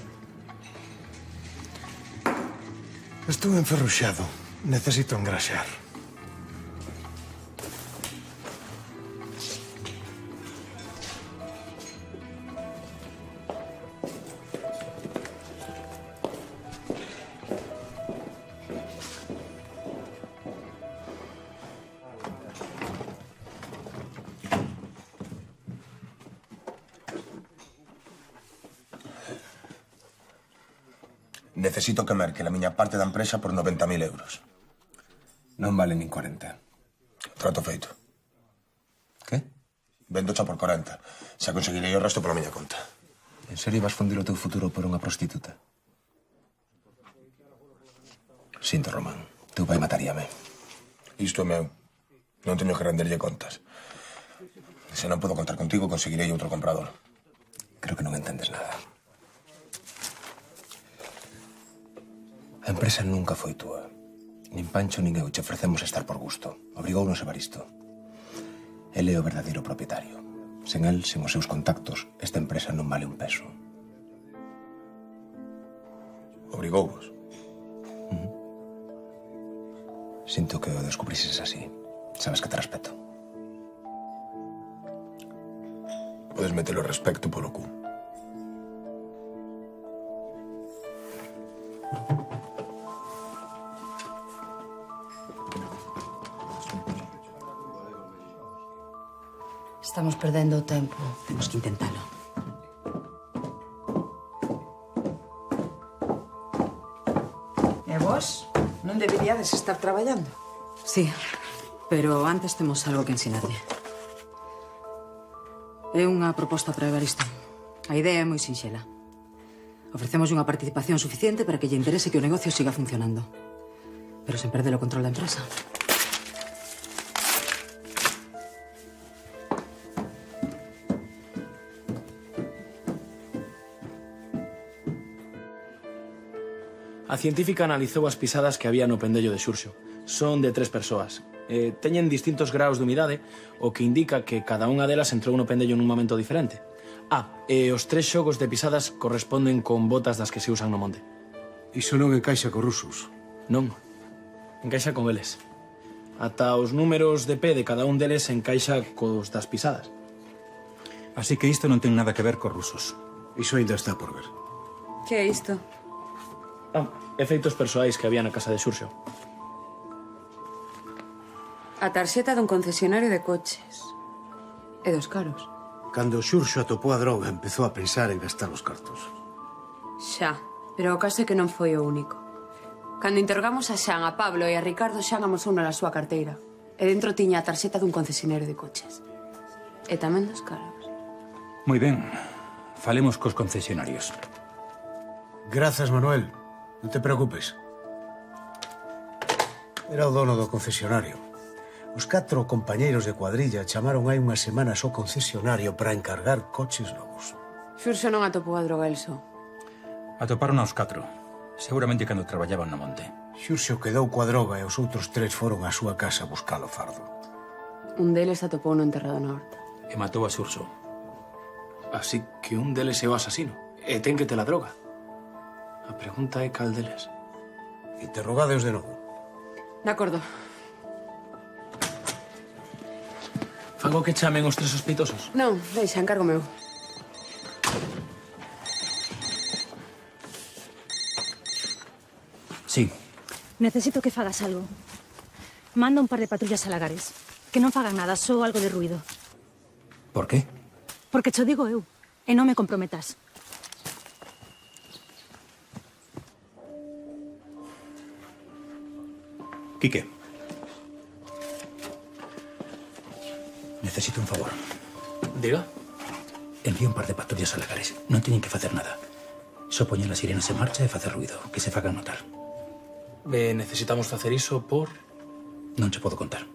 Estou enferruxado. Necesito engraxar. Necesito que merque a miña parte da empresa por 90.000 euros. Non vale nin 40. Trato feito. Que? Vendo xa por 40. Xa conseguirei o resto pola miña conta. En serio vas fundir o teu futuro por unha prostituta? Sinto, Román. Teu pai mataríame. Isto é meu. Non teño que renderlle contas. Se non podo contar contigo, conseguirei outro comprador. Creo que non entendes nada. A empresa nunca foi túa. Nin Pancho nin eu che ofrecemos estar por gusto. Obrigounos Evaristo. El é o verdadeiro propietario. Sen el, sen os seus contactos, esta empresa non vale un peso. Obrigouvos? Sinto que o descubrises así. Sabes que te respeto. Podes meter o respecto polo cu. Estamos perdendo o tempo. Temos que intentalo. E vos? Non deberíades estar traballando? Sí, pero antes temos algo que ensinarlle. É unha proposta para Evaristo. A idea é moi sinxela. Ofrecemos unha participación suficiente para que lle interese que o negocio siga funcionando. Pero sen perder o control da empresa. A científica analizou as pisadas que había no pendello de Xurxo. Son de 3 persoas. Teñen distintos graus de humidade, o que indica que cada unha delas entrou no pendello nun momento diferente. E os 3 xogos de pisadas corresponden con botas das que se usan no monte. Iso non encaixa co rusos? Non. Encaixa con eles. Ata os números de pé de cada un deles encaixa cos das pisadas. Así que isto non ten nada que ver cos rusos. Iso ainda está por ver. Que é isto? Efeitos persoais que había na casa de Xurxo. A tarxeta dun concesionario de coches. E dos caros. Cando Xurxo atopou a droga, empezou a pensar en gastar os cartos. Xa, pero o caso é que non foi o único. Cando interrogamos a Xan, a Pablo e a Ricardo, Xan amosounos na súa carteira. E dentro tiña a tarxeta dun concesionario de coches. E tamén dos carros. Moi ben. Falemos cos concesionarios. Grazas, Manuel. Non te preocupes. Era o dono do concesionario. Os 4 compañeiros de cuadrilla chamaron hai unhas semanas ao concesionario para encargar coches novos. Xurxo non atopou a droga Elso. Atoparon aos 4. Seguramente cando traballaban no monte. Xurxo quedou coa droga e os outros 3 foron á súa casa a buscar o fardo. Un deles atopou no enterrado na horta. E matou a Xurxo. Así que un deles é o asasino. E ten que ter a droga. A pregunta é cal deles. Interrogadeos de novo. De acordo. Fago que chamen os 3 sospeitosos? Non, deixa, encargo meu. Sí. Necesito que fagas algo. Manda un par de patrullas a Lagares. Que non fagan nada, só algo de ruido. Por qué? Porque cho digo eu. E non me comprometas. Quique. Necesito un favor. Diga. Envía un par de patrullas a Lagares. Non teñen que facer nada. Só poñen as sirenas en marcha e facer ruido. Que se fagan notar. Necesitamos facer iso por... Non che podo contar.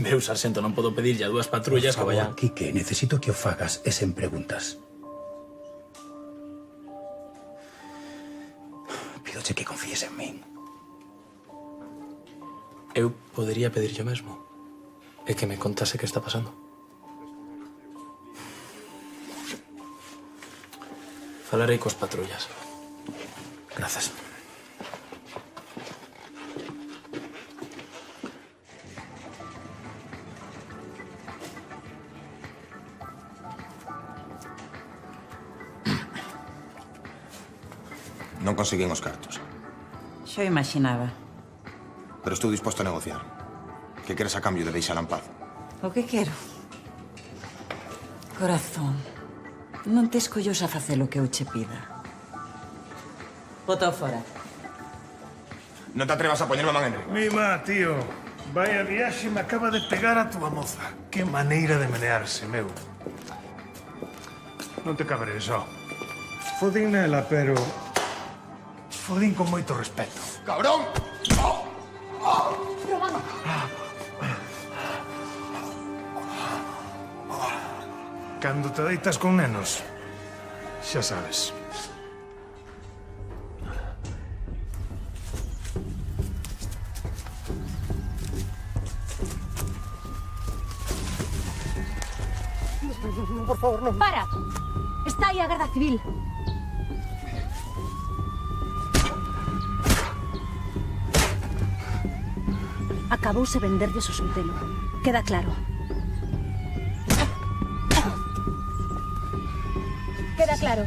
Meu sarxento, non podo pedirlle a 2 patrullas que vayan... Quique, necesito que o fagas e sen preguntas. Pídoche que confíes en min. Eu podería pedirlle o mesmo. E que me contase que está pasando. Falarei cos patrullas. Grazas. Non conseguín os cartos. Xo imaginaba. Pero estou disposto a negociar. Que queres a cambio de deixar en paz? O que quero? Corazón, non te escollos a facer o que eu che pida. Bota fora. Non te atrevas a poñerme a man enriba. Mima, tío. Vaya viaxe me acaba de pegar a túa moza. Que maneira de menearse, meu. Non te cabres, ó. Fodín nela, pero... Fodín con moito respeto. ¡Cabrón! ¡Oh! ¡Oh! Román! Cando te deitas con nenos, xa sabes. Por favor, non. Para! Está aí a Garda Civil. Acabouse venderlles o seu telo. Queda claro. Queda claro.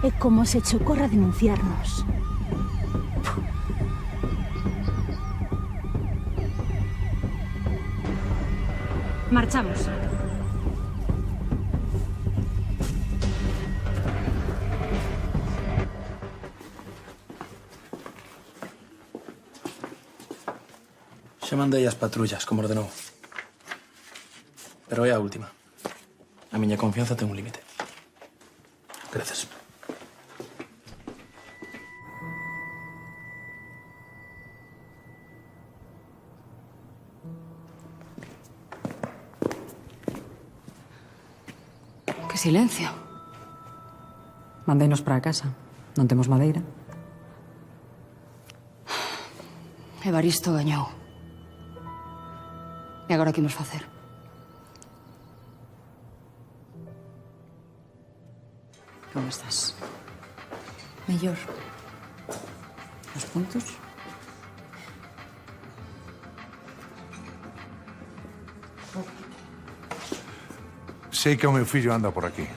É como se che ocorra denunciarnos. Marchamos. Xa mandei as patrullas, como ordenou. Pero é a última. A miña confianza ten un límite. Grazas. Que silencio. Mandeinos para casa. Non temos madeira. Evaristo gañou. E agora que imos facer? Como estás? Mellor. Os puntos? Sei que o meu fillo anda por aquí.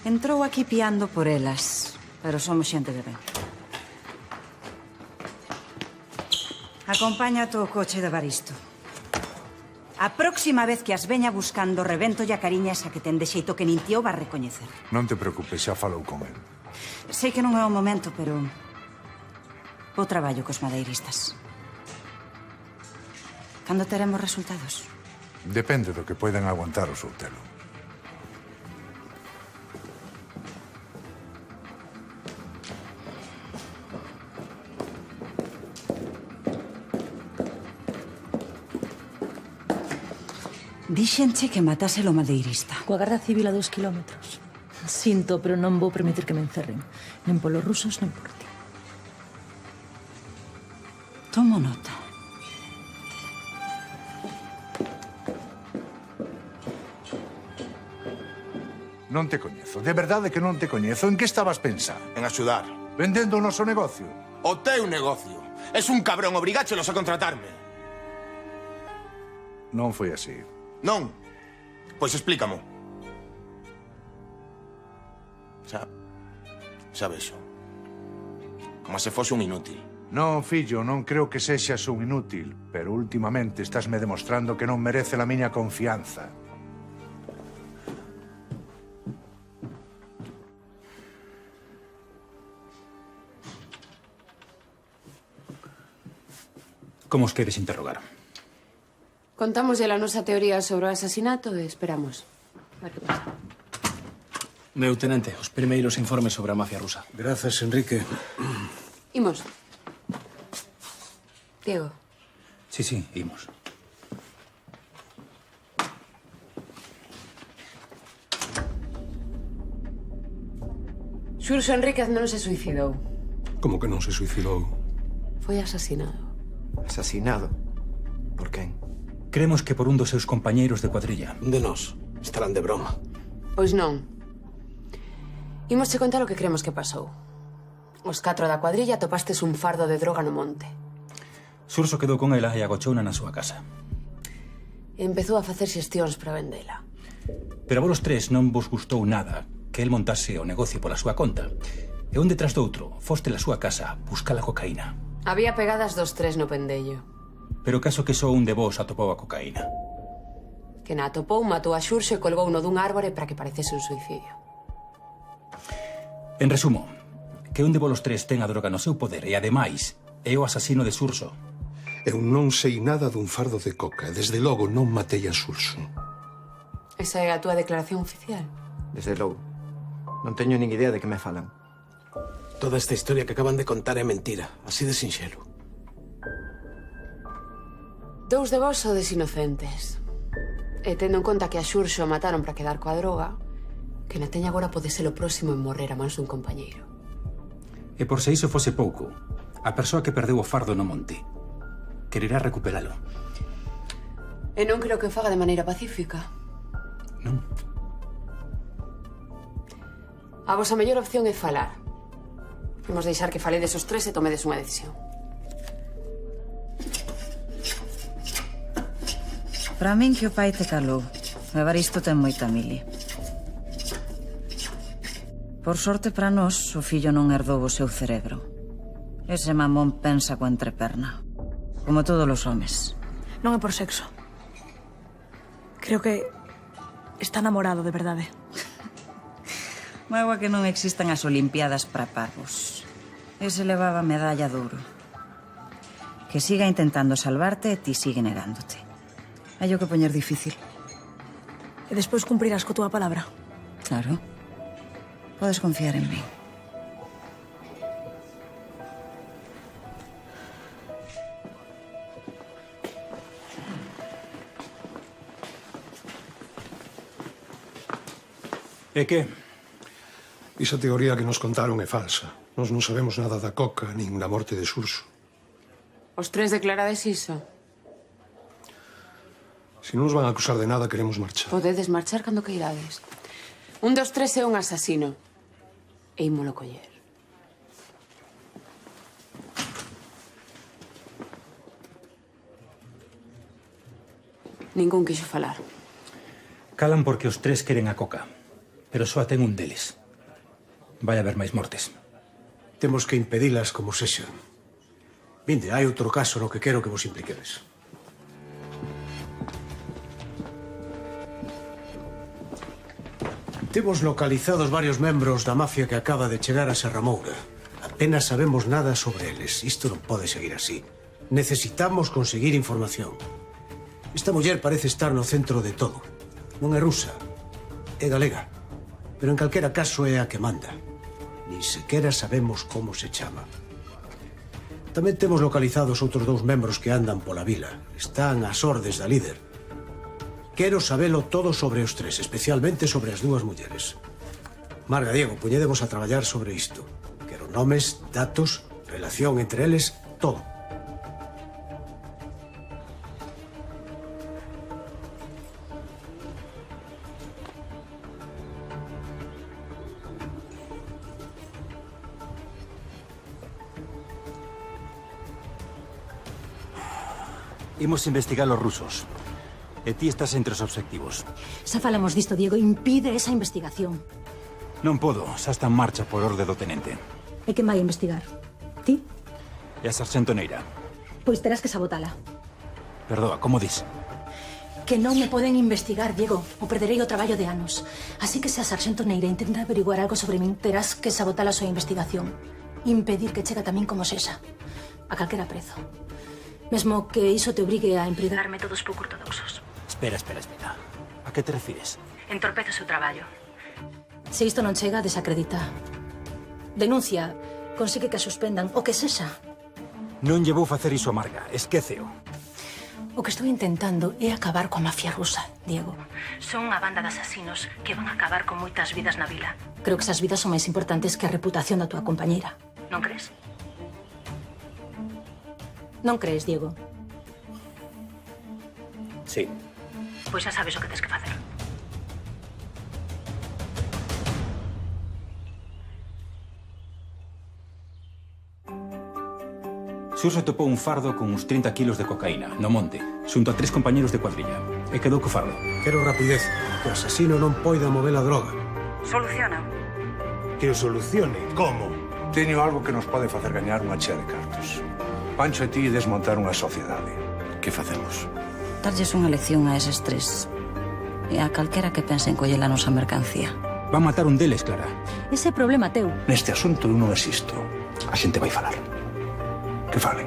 Entrou aquí piando por elas, pero somos xente de ben. Acompaña o coche de Evaristo. A próxima vez que as veña buscando, rebento a cariña esa que ten de xeito que nin tío va recoñecer. Non te preocupes, xa falou con el. Sei que non é o momento, pero... o traballo cos madeiristas. Cando teremos resultados? Depende do que poidan aguantar o Soutelo. Díxenche que matase o madeirista. Coa Garda Civil a 2 kilómetros. Sinto, pero non vou permitir que me encerren. Nen polos rusos, nen por ti. Tomo nota. Non te coñezo, de verdade que non te coñezo. En que estabas pensando? En axudar. Vendendo o noso negocio? O teu negocio. Es un cabrón, obrigáchelos a contratarme. Non foi así. Non? Pois explícamo. Sabes, como se fose un inútil. Non, fillo, non creo que sexas un inútil, pero últimamente estásme demostrando que non merece a miña confianza. Como os queres interrogar? Contámoslle a nosa teoría sobre o asasinato e esperamos. A ver que pasa. Meu tenente, os primeiros informes sobre a mafia rusa. Grazas, Enrique. Imos. Diego. Sí, imos. Xurxo Enríquez non se suicidou. Como que non se suicidou? Foi asasinado. Asasinado? Por quen? Cremos que por un dos seus compañeiros de cuadrilla. De nós. Estarán de broma. Pois non. Imos che contar o que cremos que pasou. Os 4 da cuadrilla topastes un fardo de droga no monte. Xurxo quedou con ela e agochouna na súa casa. E empezou a facer xestións para vendela. Pero a vos tres non vos gustou nada que el montase o negocio pola súa conta. E un detrás do outro, foste la súa casa buscar a cocaína. Había pegadas dos 3 no pendello. Pero caso que só un de vos atopou a cocaína. Que na atopou, matou a Xurxo e colgouno dun árbore para que parecese un suicidio. En resumo, que un de vos tres ten a droga no seu poder e, ademais, é o asasino de Xurxo. Eu non sei nada dun fardo de coca e, desde logo, non matei a Xurxo. Esa é a túa declaración oficial? Desde logo. Non teño nin idea de que me falan. Toda esta historia que acaban de contar é mentira. Así de sinxelo. 2 de vos sodes inocentes. E tendo en conta que a Xurxo mataron para quedar coa droga, que na teña agora pode ser o próximo en morrer a mans dun compañeiro. E por se iso fose pouco, a persoa que perdeu o fardo no monte quererá recuperalo. E non creo que o faga de maneira pacífica. Non. A vosa mellor opción é falar. Imos deixar que faledes os 3 e tomedes unha decisión. Para min que o pai te calou. Evaristo ten moita mili. Por sorte para nós, o fillo non herdou o seu cerebro. Ese mamón pensa coa entreperna. Como todos os homes. Non é por sexo. Creo que está namorado de verdade. Mágoa que non existan as Olimpiadas para parvos. Ese levaba medalla de ouro. Que siga intentando salvarte e ti sigue negándote. Hai o que poñer difícil. E despois cumprirás co túa palabra. Claro. Podes confiar en mí. E que? Esa teoría que nos contaron é falsa. Nós non sabemos nada da coca nin da morte de Xurxo. Os 3 declarades iso. Se non nos van a acusar de nada, queremos marchar. Podedes marchar cando queirades. Un dos 3 é un asasino. E ímolo coller. Ningún quixo falar. Calan porque os 3 queren a coca. Pero só ten un deles. Vai haber máis mortes. Temos que impedilas como sexa. Vinde, hai outro caso no que quero que vos impliquedes. Temos localizados varios membros da mafia que acaba de chegar a Serramoura. Apenas sabemos nada sobre eles. Isto non pode seguir así. Necesitamos conseguir información. Esta muller parece estar no centro de todo. Non é rusa, é galega. Pero en calquera caso é a que manda. Ni sequera sabemos como se chama. Tamén temos localizados outros 2 membros que andan pola vila. Están ás ordes da líder. Quero sabelo todo sobre os 3, especialmente sobre as 2 mulleres. Marga, Diego, puñedemos a traballar sobre isto. Quero nomes, datos, relación entre eles, todo. Imos investigar os rusos. E ti estás entre os obxectivos. Xa falamos disto, Diego. Impide esa investigación. Non podo, xa está en marcha por orde do tenente. E quen vai investigar? Ti? E a sarxento Neira. Pois terás que sabotala. Perdoa, como dis? Que non me poden investigar, Diego. O perderei o traballo de anos. Así que se a sarxento Neira intenta averiguar algo sobre min, terás que sabotar a súa investigación. Impedir que chega tamén como sexa. A calquera prezo. Mesmo que iso te obrigue a empregar métodos pouco ortodoxos. Espera. A que te refires? Entorpece o seu traballo. Se isto non chega, desacredita. Denuncia, consigue que a suspendan, o que sexa. Non lle vou facer iso a Marga, esquéceo. O que estou intentando é acabar coa mafia rusa, Diego. Son unha banda de asasinos que van a acabar con moitas vidas na vila. Creo que esas vidas son máis importantes que a reputación da tua compañeira. Non crees? Non crees, Diego? Sí. Pois xa sabes o que tens que facer. Xurxo topou un fardo con uns 30 kilos de cocaína, no monte, xunto a 3 compañeros de cuadrilla. E quedou co fardo. Quero rapidez. Que o asasino non poida mover a droga. Soluciona. Que o solucione? Como? Teño algo que nos pode facer gañar unha chea de cartos. Pancho e ti desmontar unha sociedade. Que facemos? Darlles unha lección a eses 3. E a calquera que pense en coller a nosa mercancía. Va a matar un deles, Clara. Ese é problema teu. Neste asunto eu non existo. A xente vai falar. Que falen.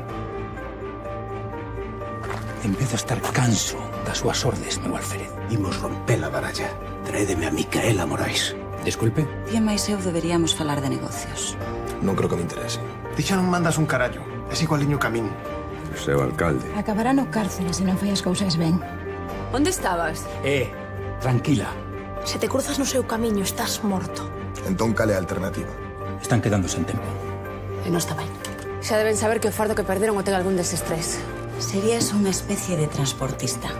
Empezo a estar canso das súas ordes, meu alférez. Imos romper a baralla. Traédeme a Micaela Morais. Disculpe? Ti e máis eu deberíamos falar de negocios. Non creo que me interese. Ti xa non mandas un carallo. Es igualiño camín. O seu alcalde. Acabará no cárcere se non fai as cousas ben. Onde estabas? Tranquila. Se te cruzas no seu camiño, estás morto. Entón, cale a alternativa? Están quedándose en tempo. E non está ben. Xa deben saber que o fardo que perderon o ten algún deses 3. Serías unha especie de transportista.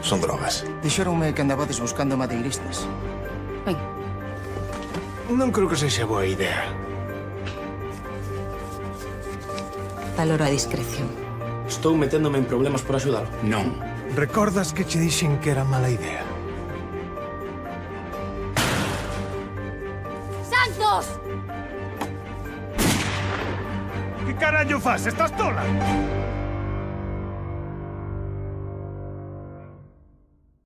Son drogas. Dixéronme que andabades buscando madeiristas. Ben. Non creo que sexa boa idea. Valoro a discreción. Estou meténdome en problemas por axudalo. Non. Recordas que che dixen que era mala idea? ¡Santos! Que carallo fas? Estás tola?